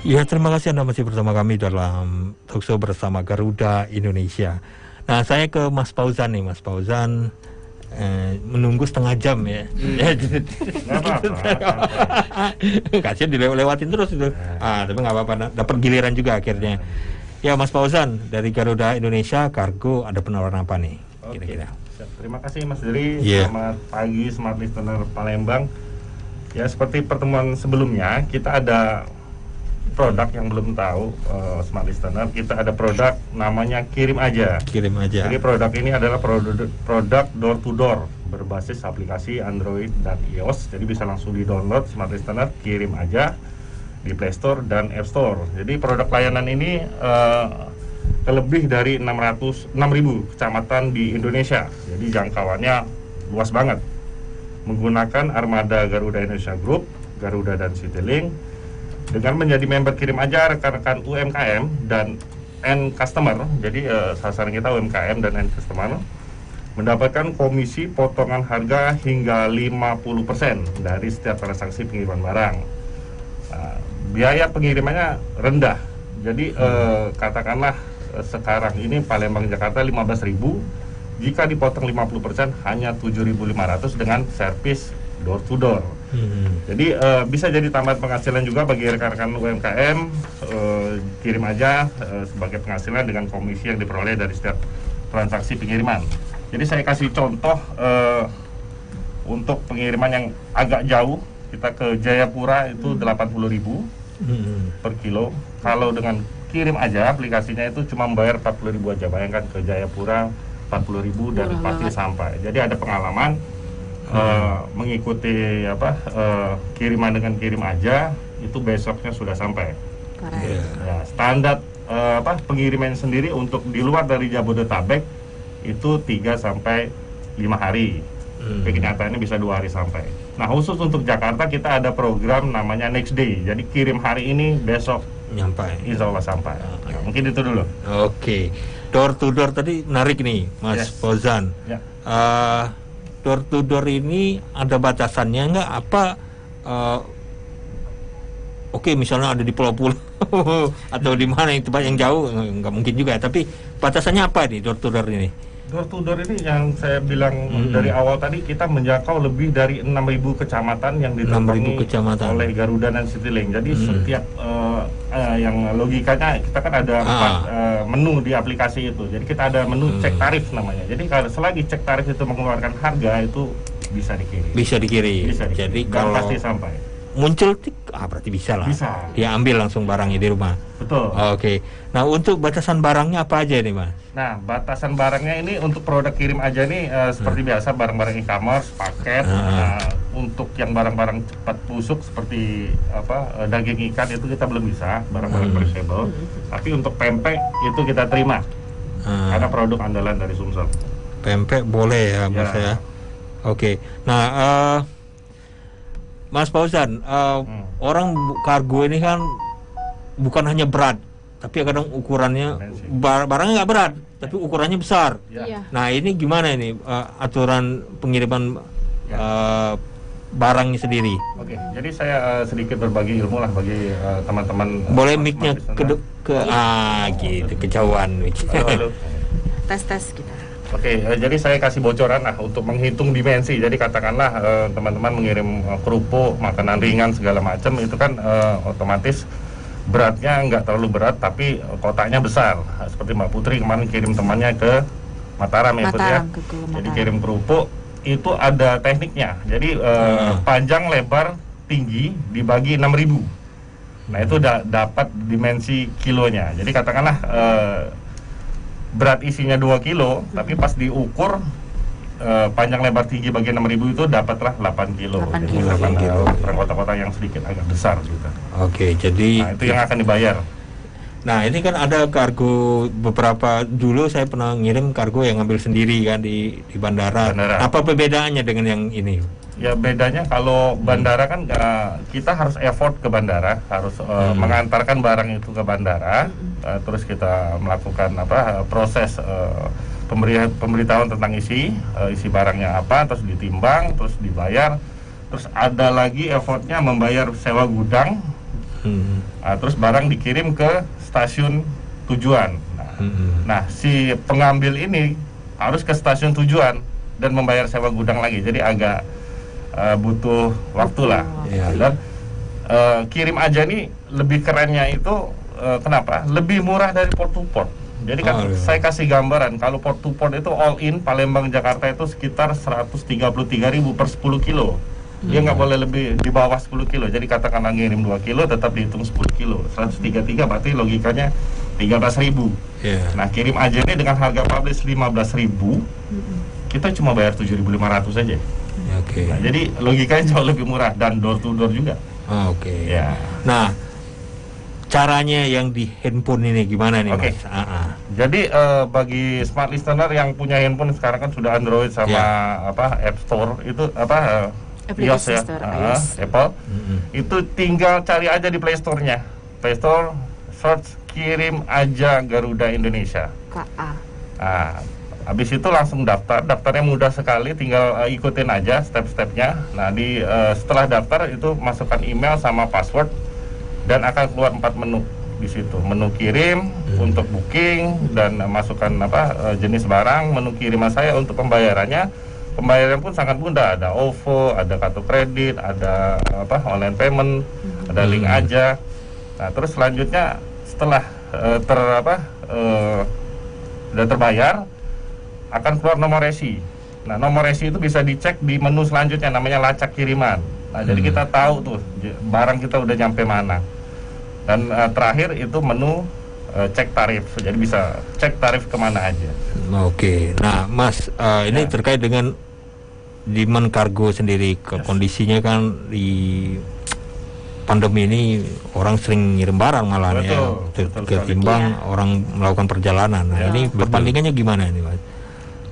F: Ya, terima kasih Anda masih bersama kami dalam talkshow bersama Garuda Indonesia. Nah, saya ke Mas Fauzan nih, Mas Fauzan menunggu setengah jam ya. Kasian dilewatin terus itu. Tapi nggak apa-apa, dapat giliran juga akhirnya. Ya, Mas Fauzan dari Garuda Indonesia Kargo, ada penawaran apa nih kira-kira?
H: Terima kasih Mas Diri. Selamat pagi Smart Listener Palembang. Ya, seperti pertemuan sebelumnya, kita ada produk yang belum tahu Smart Listener, kita ada produk namanya Kirim Aja.
F: Kirim Aja.
H: Jadi produk ini adalah produk door to door berbasis aplikasi Android dan iOS. Jadi bisa langsung di-download Smart Listener Kirim Aja di Play Store dan App Store. Jadi produk layanan ini lebih dari 6.000 kecamatan di Indonesia. Jadi jangkauannya luas banget. Menggunakan armada Garuda Indonesia Group, Garuda dan Citylink. Dengan menjadi member Kirim Aja, rekan-rekan UMKM dan end customer, jadi sasaran kita UMKM dan end customer, mendapatkan komisi potongan harga hingga 50% dari setiap transaksi pengiriman barang. biaya pengirimannya rendah. Jadi katakanlah sekarang ini Palembang Jakarta 15.000, jika dipotong 50% hanya 7.500 dengan servis door to door. Jadi bisa jadi tambahan penghasilan juga bagi rekan-rekan UMKM. Kirim aja sebagai penghasilan dengan komisi yang diperoleh dari setiap transaksi pengiriman. Jadi saya kasih contoh untuk pengiriman yang agak jauh, kita ke Jayapura itu 80.000 per kilo. Kalau dengan kirim aja aplikasinya itu cuma bayar 40.000 aja. Bayangkan ke Jayapura 40.000 dari Pati sampai. Jadi ada pengalaman mengikuti kiriman dengan kirim aja itu besoknya sudah sampai. Ya, standar pengiriman sendiri untuk di luar dari Jabodetabek itu 3 sampai 5 hari. Kenyataannya bisa 2 hari sampai. Nah, khusus untuk Jakarta kita ada program namanya Next Day. Jadi kirim hari ini, besok
F: nyampai.
H: Insya Allah sampai. Nah, mungkin itu dulu.
F: Oke. Door to door tadi menarik nih, Mas Fauzan.
H: Ya.
F: Door to door ini ada batasannya nggak? Apa? Oke, misalnya ada di pulau-pulau atau di mana yang tempat yang jauh, nggak mungkin juga. Tapi batasannya apa nih door to door ini?
H: Door to door ini yang saya bilang dari awal tadi, kita menjangkau lebih dari 6.000 kecamatan yang diterangi oleh Garuda dan Citylink. Jadi setiap yang logikanya kita kan ada 4 menu di aplikasi itu. Jadi kita ada menu cek tarif namanya. Jadi kalau selagi cek tarif itu mengeluarkan harga, itu bisa dikirim.
F: Bisa dikirim. Jadi kalau
H: pasti sampai.
F: Muncul berarti bisa lah.
H: Bisa.
F: Dia ambil langsung barangnya di rumah.
H: Betul.
F: Oke. Nah, untuk batasan barangnya apa aja nih, Mas?
H: Nah, batasan barangnya ini untuk produk kirim aja nih seperti biasa barang-barang e-commerce, paket. Untuk yang barang-barang cepat busuk seperti daging ikan itu kita belum bisa, barang-barang perishable. Tapi untuk pempek itu kita terima. Karena produk andalan dari Sumsel.
F: Pempek boleh ya, Mas ya. Oke. Nah, Mas Fauzan, orang kargo ini kan bukan hanya berat, tapi kadang ukurannya barangnya nggak berat, tapi ukurannya besar. Nah, ini gimana ini aturan pengiriman barangnya sendiri?
H: Oke, jadi saya sedikit berbagi ilmu lah bagi teman-teman.
F: Boleh mic-nya gitu, kejauhan.
H: Halo.
I: Tes kita.
H: Oke, jadi saya kasih bocoran lah untuk menghitung dimensi. Jadi katakanlah teman-teman mengirim kerupuk, makanan ringan segala macam, itu kan otomatis beratnya nggak terlalu berat, tapi kotaknya besar. Seperti Mbak Putri kemarin kirim temannya ke Mataram ya, Putri ya. Jadi kirim kerupuk itu ada tekniknya. Jadi panjang, lebar, tinggi dibagi 6.000. Nah, itu dapat dimensi kilonya. Jadi katakanlah berat isinya 2 kilo, tapi pas diukur panjang lebar tinggi bagi 6.000 itu dapatlah 8 kilo. Jadi misalkan kotak-kotak yang sedikit agak besar gitu.
F: Oke, jadi
H: nah, itu yang akan dibayar.
F: Nah, ini kan ada kargo beberapa, dulu saya pernah ngirim kargo yang ngambil sendiri kan di bandara. Apa perbedaannya dengan yang ini?
H: Ya, bedanya kalau bandara kan kita harus effort ke bandara, harus mengantarkan barang itu ke bandara, terus kita melakukan proses pemberitahuan tentang isi barangnya apa, terus ditimbang, terus dibayar, terus ada lagi effortnya membayar sewa gudang, terus barang dikirim ke stasiun tujuan. Nah, si pengambil ini harus ke stasiun tujuan dan membayar sewa gudang lagi, jadi agak butuh waktu lah. Dan kirim aja nih lebih kerennya itu kenapa? Lebih murah dari port to port. Jadi kan saya kasih gambaran, kalau port to port itu all in Palembang Jakarta itu sekitar 133.000 per 10 kilo. Dia nggak boleh lebih di bawah 10 kilo. Jadi katakanlah ngirim 2 kilo tetap dihitung 10 kilo. 133 berarti logikanya 13.000. Nah, kirim aja ini dengan harga publish 15.000, kita cuma bayar 7.500 aja. Nah, jadi logikanya jauh lebih murah dan door to door juga.
F: Ya. Nah, caranya yang di handphone ini gimana nih, Mas?
H: Jadi bagi smart listener yang punya handphone sekarang kan sudah Android sama App Store itu iOS ya, Apple. Itu tinggal cari aja di Play Store-nya. Play Store, search kirim aja Garuda Indonesia. Habis itu langsung daftarnya mudah sekali, tinggal ikutin aja step-stepnya. Nah, setelah daftar itu masukkan email sama password dan akan keluar 4 menu di situ. Menu kirim untuk booking dan masukkan jenis barang, menu kiriman saya untuk pembayarannya. Pembayaran pun sangat mudah, ada OVO, ada kartu kredit, ada online payment, ada link aja. Nah, terus selanjutnya setelah sudah terbayar akan keluar nomor resi. Nah, nomor resi itu bisa dicek di menu selanjutnya namanya lacak kiriman. Nah, jadi kita tahu tuh barang kita udah nyampe mana. Dan terakhir itu menu cek tarif, jadi bisa cek tarif kemana aja.
F: Oke, nah Mas, ini terkait dengan demand kargo sendiri, kondisinya kan di pandemi ini orang sering ngirim barang malah ya, ketimbang orang melakukan perjalanan. Nah, ini perbandingannya gimana ini, Mas?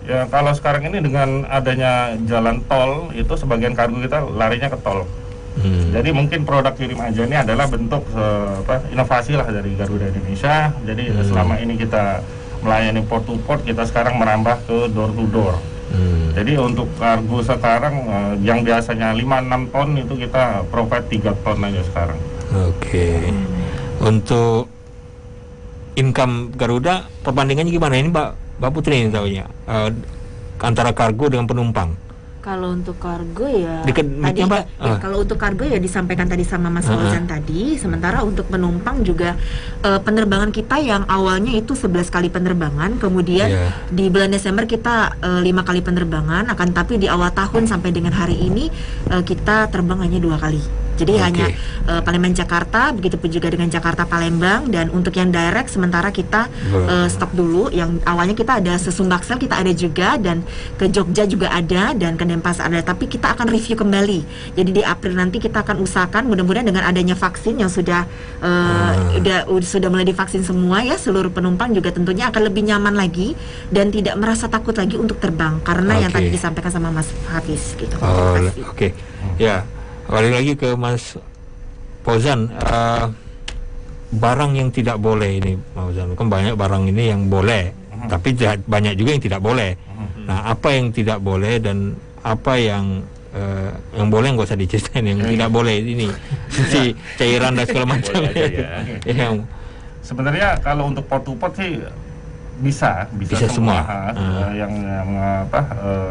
H: Ya, kalau sekarang ini dengan adanya jalan tol, itu sebagian kargo kita larinya ke tol. Jadi mungkin produk kirim aja ini adalah bentuk inovasi lah dari Garuda Indonesia. Jadi selama ini kita melayani port to port, kita sekarang merambah ke door to door. Jadi untuk kargo sekarang yang biasanya 5-6 ton itu kita provide 3 ton aja sekarang.
F: Oke. Untuk income Garuda perbandingannya gimana ini Mbak Putri ini tahunya antara kargo dengan penumpang?
I: Kalau untuk kargo ya tadi kalau untuk kargo ya disampaikan tadi sama Mas Fauzan tadi. Sementara untuk penumpang juga penerbangan kita yang awalnya itu 11 kali penerbangan, kemudian di bulan Desember kita 5 kali penerbangan, akan tapi di awal tahun sampai dengan hari ini kita terbang hanya 2 kali. Jadi hanya Palembang Jakarta, begitupun juga dengan Jakarta Palembang. Dan untuk yang direct sementara kita stop dulu. Yang awalnya kita ada Sumbaksel kita ada juga, dan ke Jogja juga ada, dan ke Denpasar ada. Tapi kita akan review kembali. Jadi di April nanti kita akan usahakan, mudah-mudahan dengan adanya vaksin yang sudah mulai divaksin semua ya, seluruh penumpang juga tentunya akan lebih nyaman lagi dan tidak merasa takut lagi untuk terbang karena yang tadi disampaikan sama Mas Hafiz gitu.
F: Oke. Ya. Balik lagi ke Mas Fauzan, barang yang tidak boleh ini, Mas Fauzan, kan banyak barang ini yang boleh, tapi banyak juga yang tidak boleh. Nah, apa yang tidak boleh dan apa yang boleh nggak usah diceritain, yang tidak boleh ini, si cairan dan segala macam.
H: Sebenarnya kalau untuk port to port sih bisa semua. Yang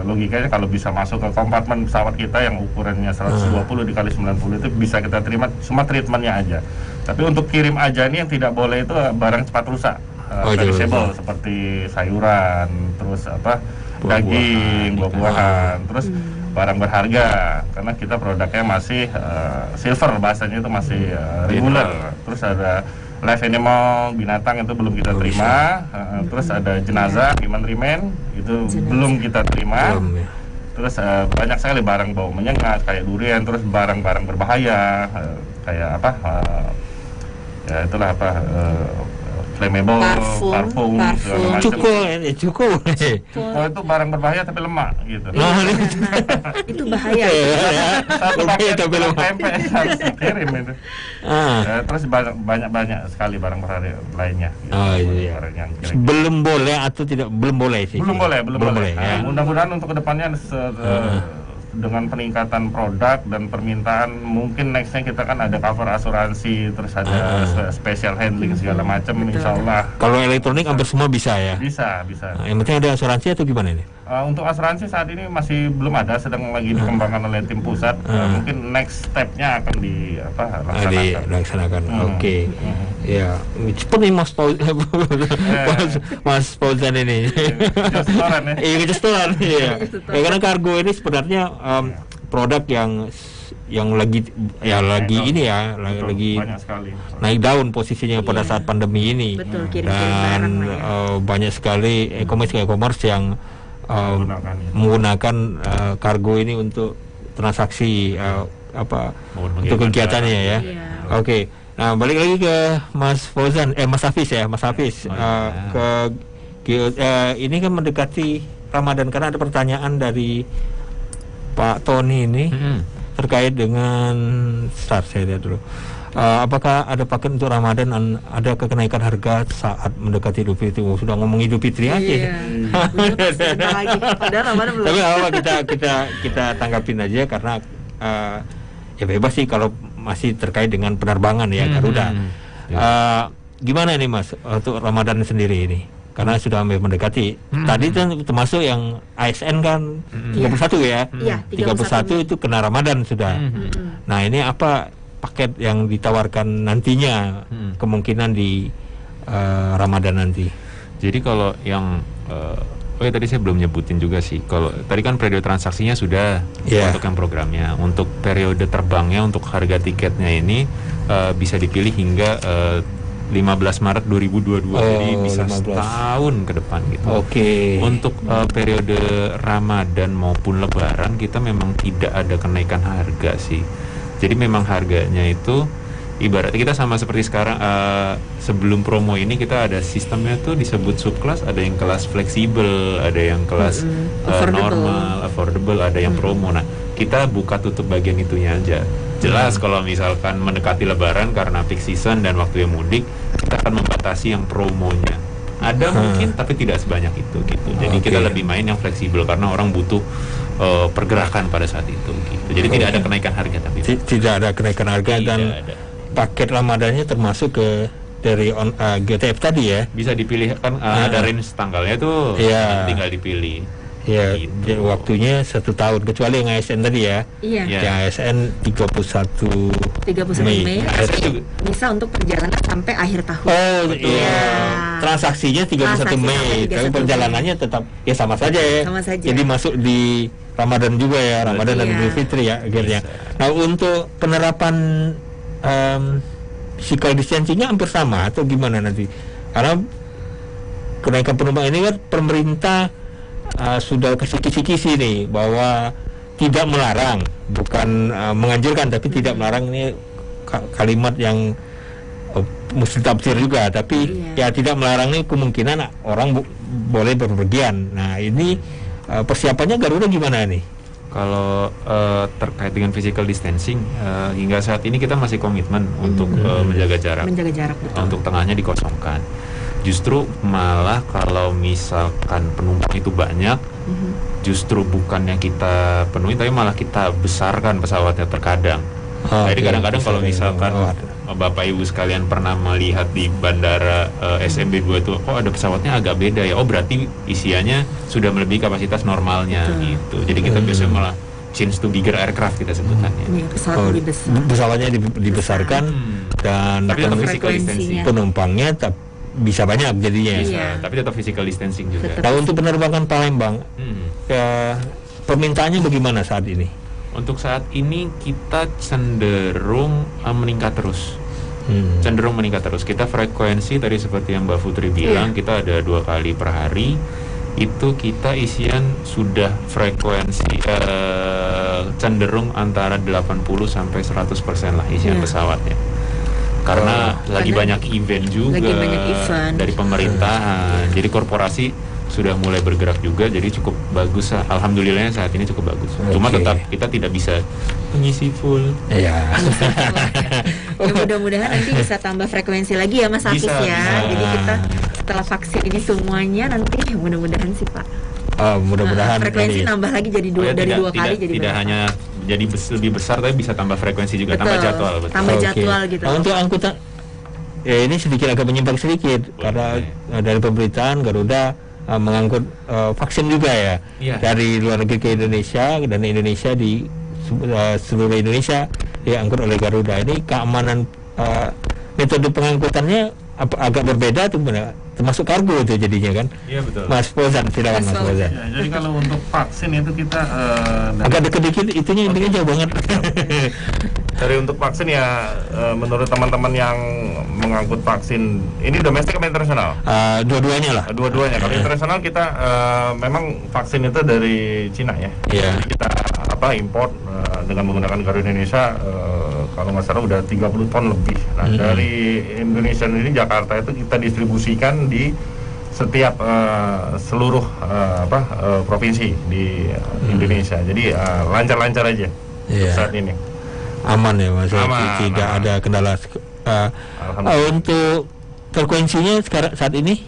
H: logikanya kalau bisa masuk ke kompartemen pesawat kita yang ukurannya 120 dikali 90 itu bisa kita terima, cuma treatmentnya aja. Tapi untuk kirim aja nih yang tidak boleh itu barang cepat rusak, perishable seperti sayuran, terus daging, buah-buahan, terus barang berharga karena kita produknya masih silver, bahasanya itu masih regular. Terus ada live animal, binatang itu belum kita terima. Terus ada jenazah, human remain itu belum kita terima. Terus banyak sekali barang bau menyengat kayak durian, terus barang-barang berbahaya kayak ya itulah flammable, parfum.
F: Cukup.
H: Cukup itu barang berbahaya tapi lemak gitu.
I: Itu bahaya.
H: Satu paket tapi lemak. Harus dikirim itu. Terus banyak sekali barang berharga lainnya.
F: Belum boleh atau tidak? Belum boleh sih.
H: Belum boleh. Mudah-mudahan untuk kedepannya dengan peningkatan produk dan permintaan, mungkin nextnya kita kan ada cover asuransi, terus ada special handling segala macam, insya Allah.
F: Kalau elektronik hampir semua bisa ya?
H: Bisa.
F: Nah, yang penting ada asuransi atau gimana ini?
H: Untuk asuransi saat ini masih belum ada, sedang lagi dikembangkan oleh tim pusat. Mungkin next stepnya akan dilaksanakan.
F: Oke. Ya, cepat nih Mas Fauzan ini. Kejusturan. Iya. Karena kargo ini sebenarnya produk yang lagi naik daun posisinya pada saat pandemi ini.
I: Betul,
F: dan banyak sekali e-commerce yang menggunakan kargo ini untuk transaksi untuk kegiatannya ya. Oke. Nah, balik lagi ke Mas Fauzan, Mas Hafiz ya, Mas Hafiz. Ini kan mendekati Ramadan, karena ada pertanyaan dari Pak Tony ini terkait dengan saya lihat dulu. Apakah ada paket untuk Ramadan, ada kenaikan harga saat mendekati Idul Fitri? Sudah ngomong Idul Fitri aja. Tapi apa kita tanggapin aja karena ya bebas sih, kalau masih terkait dengan penerbangan ya Garuda. Gimana ini Mas untuk Ramadan sendiri ini? Karena sudah mendekati. Tadi kan termasuk yang ASN kan 31 ya.
I: Iya,
F: 31 itu kena Ramadan sudah. Nah, ini apa paket yang ditawarkan nantinya kemungkinan di Ramadan nanti?
G: Jadi kalau yang tadi saya belum nyebutin juga sih. Kalau tadi kan periode transaksinya sudah untuk yang programnya. Untuk periode terbangnya untuk harga tiketnya ini bisa dipilih hingga 15 Maret 2022, jadi bisa setahun ke depan gitu. Untuk periode Ramadan maupun Lebaran kita memang tidak ada kenaikan harga sih. Jadi memang harganya itu ibaratnya kita sama seperti sekarang, sebelum promo ini kita ada sistemnya tuh disebut subkelas, ada yang kelas fleksibel, ada yang kelas normal, affordable, ada yang promo. Nah, kita buka tutup bagian itunya aja. Jelas kalau misalkan mendekati Lebaran karena peak season dan waktu yang mudik, kita akan membatasi yang promonya. Ada mungkin tapi tidak sebanyak itu gitu. Jadi kita lebih main yang fleksibel karena orang butuh pergerakan pada saat itu gitu. Jadi tidak ada kenaikan harga tapi
F: tidak ada kenaikan harga dan paket Ramadannya termasuk ke dari GTF tadi ya.
G: Bisa dipilih kan ada range tanggalnya tuh, tinggal dipilih.
F: Ya, gitu. Waktunya 1 tahun kecuali yang ASN tadi ya. Yang ASN 31 Mei.
I: Bisa untuk perjalanan sampai akhir tahun.
F: Transaksinya 31 Mei, tapi perjalanannya tetap ya sama saja ya. Jadi masuk di Ramadan juga ya, Ramadan dan Idul Fitri ya akhirnya. Nah, untuk penerapan physical distancing-nya hampir sama atau gimana nanti? Karena kenaikan penumpang ini kan pemerintah sudah kisi-kisi nih bahwa tidak melarang, bukan menganjurkan tapi tidak melarang. Ini kalimat yang mesti tafsir juga, tapi ya tidak melarang ini kemungkinan orang boleh berpergian. Nah, ini persiapannya Garuda gimana nih?
G: Kalau terkait dengan physical distancing, hingga saat ini kita masih komitmen untuk menjaga jarak. Untuk tengahnya dikosongkan. Justru malah kalau misalkan penumpang itu banyak, justru bukannya kita penuhi, tapi malah kita besarkan pesawatnya terkadang. Jadi kadang-kadang kalau misalkan Bapak Ibu sekalian pernah melihat di bandara SMB 2 itu, ada pesawatnya agak beda ya. Berarti isiannya sudah melebihi kapasitas normalnya gitu. Jadi kita biasanya malah change to bigger aircraft kita sebutannya.
F: Pesawatnya dibesarkan dan
G: tapi tetap physical distancing.
F: Penumpangnya bisa banyak jadinya.
G: Bisa, tapi tetap physical distancing juga.
F: Nah, untuk penerbangan Palembang, permintaannya bagaimana saat ini?
G: Untuk saat ini kita cenderung meningkat terus. Cenderung meningkat terus. Kita frekuensi tadi seperti yang Mbak Putri bilang, kita ada 2 kali per hari. Itu kita isian sudah frekuensi cenderung antara 80 sampai 100% lah isian pesawatnya. Karena lagi banyak event juga dari pemerintahan, jadi korporasi sudah mulai bergerak juga, jadi cukup bagus. Alhamdulillahnya saat ini cukup bagus. Cuma tetap kita tidak bisa mengisi full.
I: Ya mudah-mudahan nanti bisa tambah frekuensi lagi ya Mas Hafiz ya. Jadi kita setelah vaksin ini semuanya nanti mudah-mudahan sih Pak.
F: Mudah-mudahan
I: frekuensi nambah lagi jadi dari 2 kali jadi
G: tidak hanya jadi lebih besar tapi bisa tambah frekuensi juga, tambah jadwal.
I: Tambah jadwal gitu.
F: Nah, untuk angkutan ini sedikit agak menyimpang sedikit karena dari pemberitaan Garuda mengangkut vaksin juga ya dari luar negeri ke Indonesia dan Indonesia di seluruh Indonesia diangkut oleh Garuda. Ini keamanan metode pengangkutannya agak berbeda tuh benar. Termasuk kargo itu jadinya kan?
H: Iya betul.
F: Mas Fauzan, silakan Mas Fauzan.
H: Ya, jadi kalau untuk vaksin itu kita
F: agak deket-deket itunya intinya jauh banget.
H: Dari untuk vaksin ya menurut teman-teman yang mengangkut vaksin ini domestik atau internasional?
F: Dua-duanya lah.
H: Dua-duanya. Kalau internasional kita memang vaksin itu dari Cina ya.
F: Iya.
H: Jadi kita import dengan menggunakan Garuda Indonesia kalau nggak salah udah 30 ton lebih. Nah dari Indonesia ini Jakarta itu kita distribusikan di setiap seluruh provinsi di Indonesia. Jadi lancar-lancar aja saat ini.
F: Aman ya Mas, tidak ada kendala. Untuk frekuensinya sekarang saat ini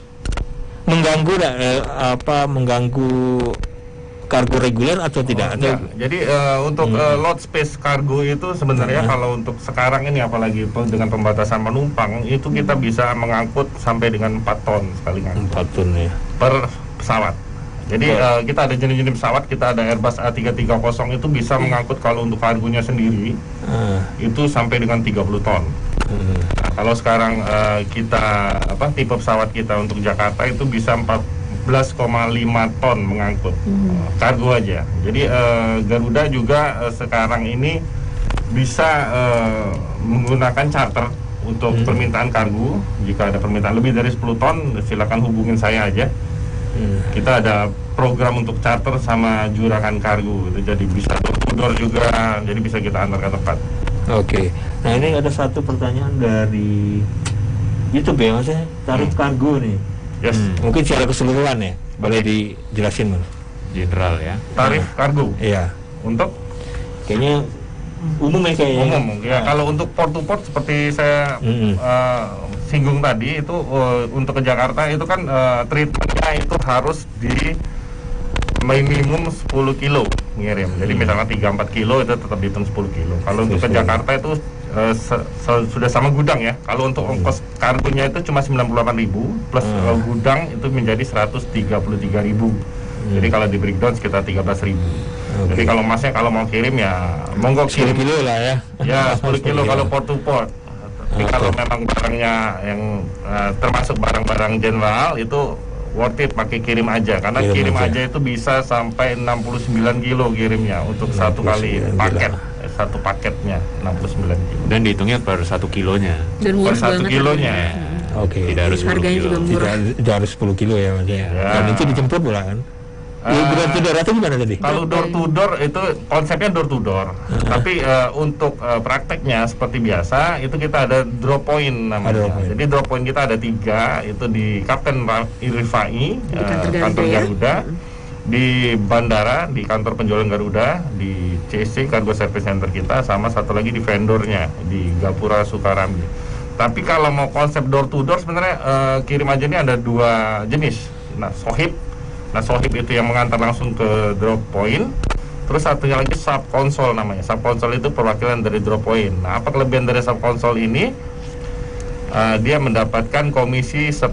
F: mengganggu mengganggu kargo reguler atau tidak? Atau
H: jadi untuk load space kargo itu sebenarnya kalau untuk sekarang ini apalagi dengan pembatasan penumpang itu kita bisa mengangkut sampai dengan 4 ton sekali ngangkut.
F: 4 ton ya.
H: Per pesawat. Jadi kita ada jenis-jenis pesawat, kita ada Airbus A330 itu bisa mengangkut kalau untuk kargonya sendiri itu sampai dengan 30 ton. Nah, kalau sekarang kita tipe pesawat kita untuk Jakarta itu bisa 14,5 ton mengangkut kargo aja. Jadi Garuda juga sekarang ini bisa menggunakan charter untuk permintaan kargo. Jika ada permintaan lebih dari 10 ton, silakan hubungin saya aja. Kita ada program untuk charter sama juragan kargo gitu. Jadi bisa door juga, jadi bisa kita antar ke tempat.
F: Oke. Nah, ini ada satu pertanyaan dari YouTube ya, maksudnya tarif kargo nih.
H: Yes.
F: Mungkin secara keseluruhan ya, boleh dijelasin Mas?
G: General ya.
H: Tarif kargo.
F: Iya.
H: Untuk
F: kayaknya umum ya kayaknya.
H: Umum. Ya, kalau untuk port to port seperti saya singgung tadi itu untuk ke Jakarta itu kan treatmentnya itu harus di minimum 10 kilo ngirim. Jadi misalnya 3-4 kilo itu tetap dihitung 10 kilo. Kalau untuk ke Jakarta itu sudah sama gudang ya. Kalau untuk ongkos kargonya itu cuma 98.000 plus gudang itu menjadi 133.000. Jadi kalau di breakdown sekitar 13.000. Jadi kalau masnya kalau mau kirim ya monggo
F: 10 kilo lah ya.
H: Ya 10 kilo kalau port to port. Tapi kalau memang barangnya yang termasuk barang-barang general itu worth it pakai kirim aja karena kirim aja itu bisa sampai 69 kilo kirimnya untuk satu kali paket. Satu paketnya 69 kilo.
G: Dan dihitungnya per 1 kilonya.
I: Dan
H: per 1 kilonya.
F: Oke.
G: Tidak harus 10
I: harganya
G: kilo.
I: juga murah.
F: Tidak harus 10 kilo ya Mas ya. Dan itu dijemput pula kan? Door to door atau gimana tadi?
H: Kalau door to door itu konsepnya door to door. Tapi untuk prakteknya seperti biasa itu kita ada drop point namanya. Jadi drop point kita ada 3, itu di Kapten Irifai, kantor Garuda, di bandara, di kantor penjualan Garuda, di CSC Cargo Service Center kita, sama satu lagi di vendornya di Gapura Sukarambi. Tapi kalau mau konsep door to door sebenarnya kirim aja ini ada 2 jenis. Nah, sohib itu yang mengantar langsung ke drop point. Terus satunya lagi sub konsol namanya. Sub konsol itu perwakilan dari drop point. Nah, apa kelebihan dari sub konsol ini? Dia mendapatkan komisi 10%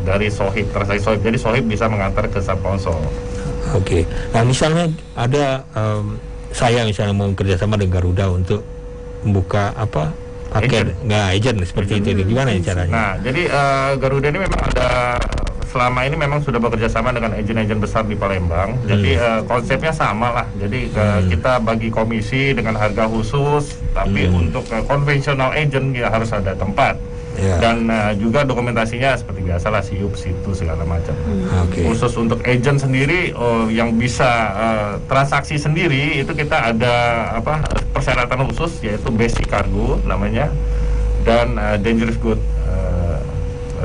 H: dari sohib, transaksi sohib. Jadi sohib bisa mengantar ke sub konsol.
F: Oke. Nah, misalnya ada saya misalnya mau kerjasama dengan Garuda untuk membuka paket agent seperti itu. Gimana ya caranya?
H: Nah, jadi Garuda ini memang ada selama ini memang sudah bekerja sama dengan agen-agen besar di Palembang. Jadi konsepnya sama lah. Jadi kita bagi komisi dengan harga khusus. Tapi untuk konvensional agent ya harus ada tempat. Dan juga dokumentasinya seperti biasa lah, SIUP, situ segala macam. Khusus untuk agent sendiri yang bisa transaksi sendiri itu kita ada persyaratan khusus yaitu basic cargo namanya dan dangerous good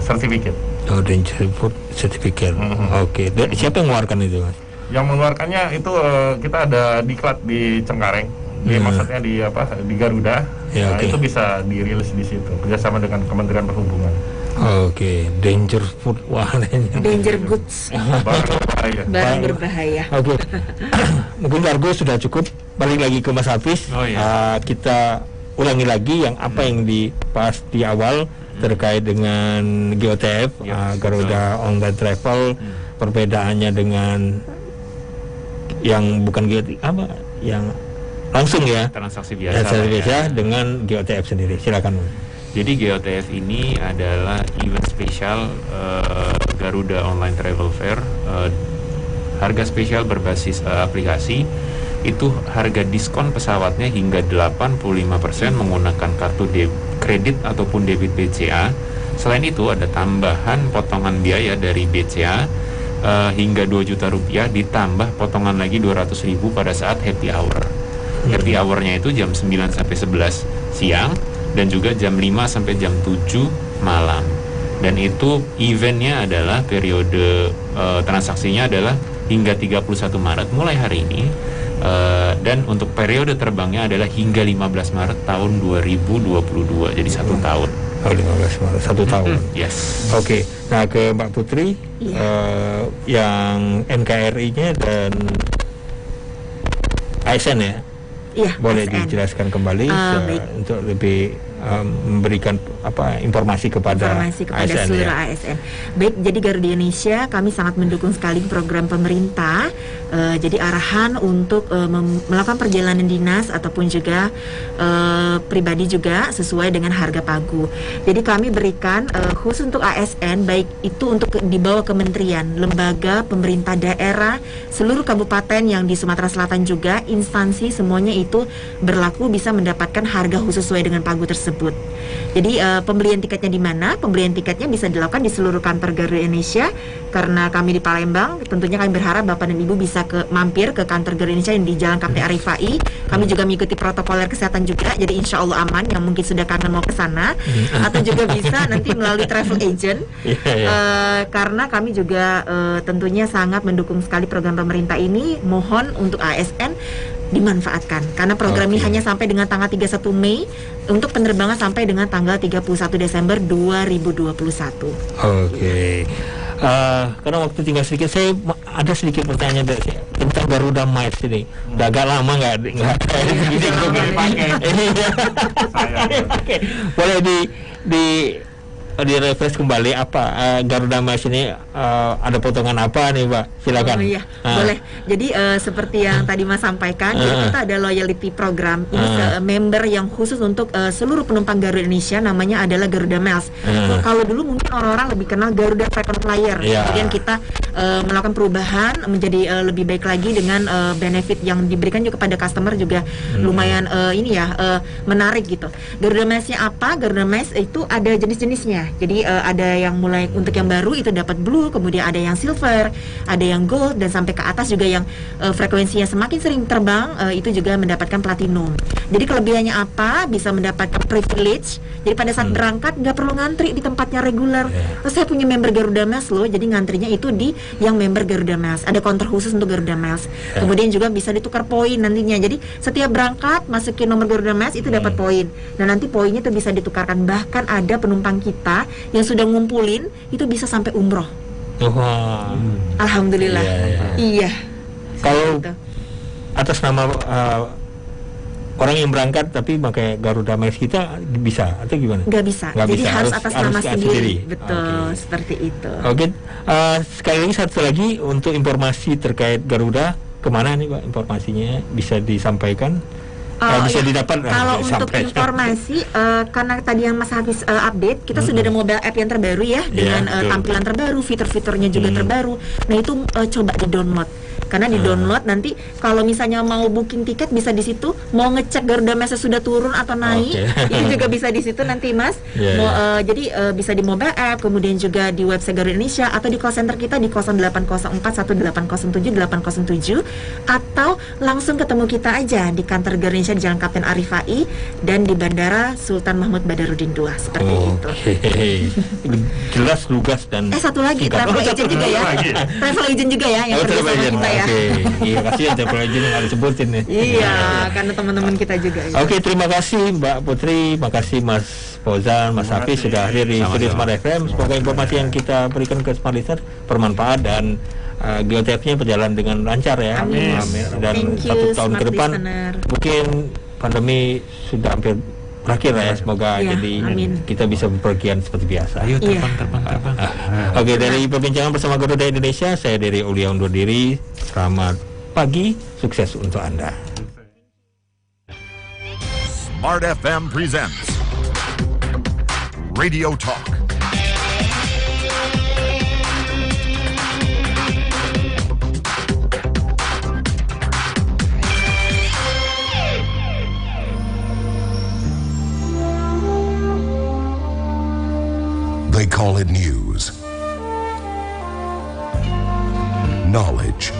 H: certificate.
F: Oh, dangerous good certificate. Oke. Siapa yang mengeluarkan itu Mas?
H: Yang mengeluarkannya itu kita ada diklat di Cengkareng. Maksudnya di Garuda. Itu bisa dirilis di situ kerjasama dengan Kementerian Perhubungan.
F: Oke, danger food,
I: danger goods, barang berbahaya.
F: Oke. Mungkin kargo sudah cukup. Balik lagi ke Mas Hafiz. Kita ulangi lagi yang apa yang dibahas di awal terkait dengan GOTF, Garuda Online Travel, perbedaannya dengan yang bukan GOTF yang langsung ya,
G: transaksi biasa,
F: dengan GOTF sendiri. Silakan.
G: Jadi GOTF ini adalah event spesial Garuda Online Travel Fair, harga spesial berbasis aplikasi. Itu harga diskon pesawatnya hingga 85% menggunakan kartu kredit ataupun debit BCA. Selain itu ada tambahan potongan biaya dari BCA hingga 2 juta rupiah, ditambah potongan lagi 200.000 pada saat happy hour. Happy hournya itu jam 9 sampai 11 siang dan juga jam 5 sampai jam 7 malam. Dan itu eventnya adalah periode transaksinya adalah hingga 31 Maret mulai hari ini. Dan untuk periode terbangnya adalah hingga 15 Maret tahun 2022, jadi 1 tahun.
F: Oh, 15 Maret, 1 tahun.
G: Yes.
F: Oke. Nah, ke Mbak Putri, yang NKRI-nya dan ASN ya?
I: Iya,
F: boleh
I: ASN.
F: dijelaskan kembali untuk lebih memberikan informasi kepada ASN,
I: seluruh
F: ya.
I: ASN. Baik, jadi Garuda Indonesia kami sangat mendukung sekali program pemerintah. Jadi arahan untuk melakukan perjalanan dinas ataupun juga pribadi juga sesuai dengan harga pagu. Jadi kami berikan khusus untuk ASN, baik itu untuk di bawah kementerian, lembaga, pemerintah daerah, seluruh kabupaten yang di Sumatera Selatan juga, instansi semuanya itu berlaku bisa mendapatkan harga khusus sesuai dengan pagu tersebut. Jadi pembelian tiketnya di mana? Pembelian tiketnya bisa dilakukan di seluruh kantor Garuda Indonesia. Karena kami di Palembang, tentunya kami berharap Bapak dan Ibu bisa mampir ke kantor Garuda Indonesia yang di Jalan Kapten Arifai. Kami juga mengikuti protokoler kesehatan juga, jadi insya Allah aman. Yang mungkin sudah kangen mau ke sana, atau juga bisa nanti melalui travel agent. Karena kami juga tentunya sangat mendukung sekali program pemerintah ini. Mohon untuk ASN dimanfaatkan karena program ini hanya sampai dengan tanggal 31 Mei untuk penerbangan sampai dengan tanggal 31 Desember 2021.
F: Oke. Karena waktu tinggal sedikit, saya ada sedikit pertanyaan dari saya tentang Garuda Miles ini. Udah agak lama nggak dipakai. Boleh di refresh kembali apa Garuda Miles ini ada potongan apa nih, Mbak? Silakan.
I: Oh iya, boleh. Jadi seperti yang tadi Mas sampaikan, jadi kita ada loyalty program. Ini member yang khusus untuk seluruh penumpang Garuda Indonesia, namanya adalah Garuda Miles. Kalau dulu mungkin orang-orang lebih kenal Garuda Frequent Flyer. Kemudian kita melakukan perubahan menjadi lebih baik lagi dengan benefit yang diberikan juga kepada customer juga lumayan menarik gitu. Garuda Miles-nya apa? Garuda Miles itu ada jenis-jenisnya. Jadi ada yang mulai untuk yang baru itu dapat blue, kemudian ada yang silver, ada yang gold, dan sampai ke atas juga yang frekuensinya semakin sering terbang itu juga mendapatkan platinum. Jadi kelebihannya apa? Bisa mendapatkan privilege. Jadi pada saat berangkat nggak perlu ngantri di tempatnya reguler. Terus saya punya member Garuda Miles loh, jadi ngantrinya itu di yang member Garuda Miles. Ada counter khusus untuk Garuda Miles. Kemudian juga bisa ditukar poin nantinya. Jadi setiap berangkat masukin nomor Garuda Miles itu dapat poin. Nah nanti poinnya itu bisa ditukarkan. Bahkan ada penumpang kita yang sudah ngumpulin itu bisa sampai umroh. Alhamdulillah. Iya.
F: Kalau atas nama orang yang berangkat tapi pakai Garuda Miles kita bisa atau gimana?
I: Nggak bisa. Jadi bisa. harus atas nama sendiri. Betul, seperti itu.
F: Oke. Sekali lagi satu lagi untuk informasi terkait Garuda, kemana nih Pak informasinya bisa disampaikan? Bisa didapat.
I: Kalau untuk informasi, karena tadi yang Mas Hafiz update, kita sudah ada mobile app yang terbaru ya, dengan tampilan terbaru, fitur-fiturnya juga terbaru. Nah itu coba di-download. Karena di-download nanti kalau misalnya mau booking tiket bisa di situ, mau ngecek Garuda Miles sudah turun atau naik, itu juga bisa di situ nanti Mas. Jadi bisa di mobile app, kemudian juga di website Garuda Indonesia atau di call center kita di 0804 1807 807 atau langsung ketemu kita aja di kantor Garuda Indonesia di Jalan Kapten Arifai dan di Bandara Sultan Mahmud Badarudin II seperti itu.
F: Jelas, lugas dan
I: satu lagi travel agent juga ya. Travel agent juga ya yang kerja sama kita ya.
F: Iya, kasihan travel agent yang harus disebutin ya.
I: Iya, karena teman-teman kita juga ya.
F: Oke, terima kasih Mbak Putri, makasih Mas Fauzan, Mas Hafiz sudah hadir di Studio Smart FM. Semoga informasi yang kita berikan ke Smart Listener bermanfaat dan GeoTF-nya berjalan dengan lancar ya.
I: Amin.
F: Dan 1 tahun ke depan mungkin pandemi sudah hampir berakhir ya, semoga jadi kita bisa bepergian seperti biasa.
G: Ayo terbang.
F: Oke, dari perbincangan bersama Garuda Indonesia, saya Dery Aulia undur diri. Selamat pagi, sukses untuk Anda.
E: Smart FM presents Radio Talk.
A: They call it news, knowledge,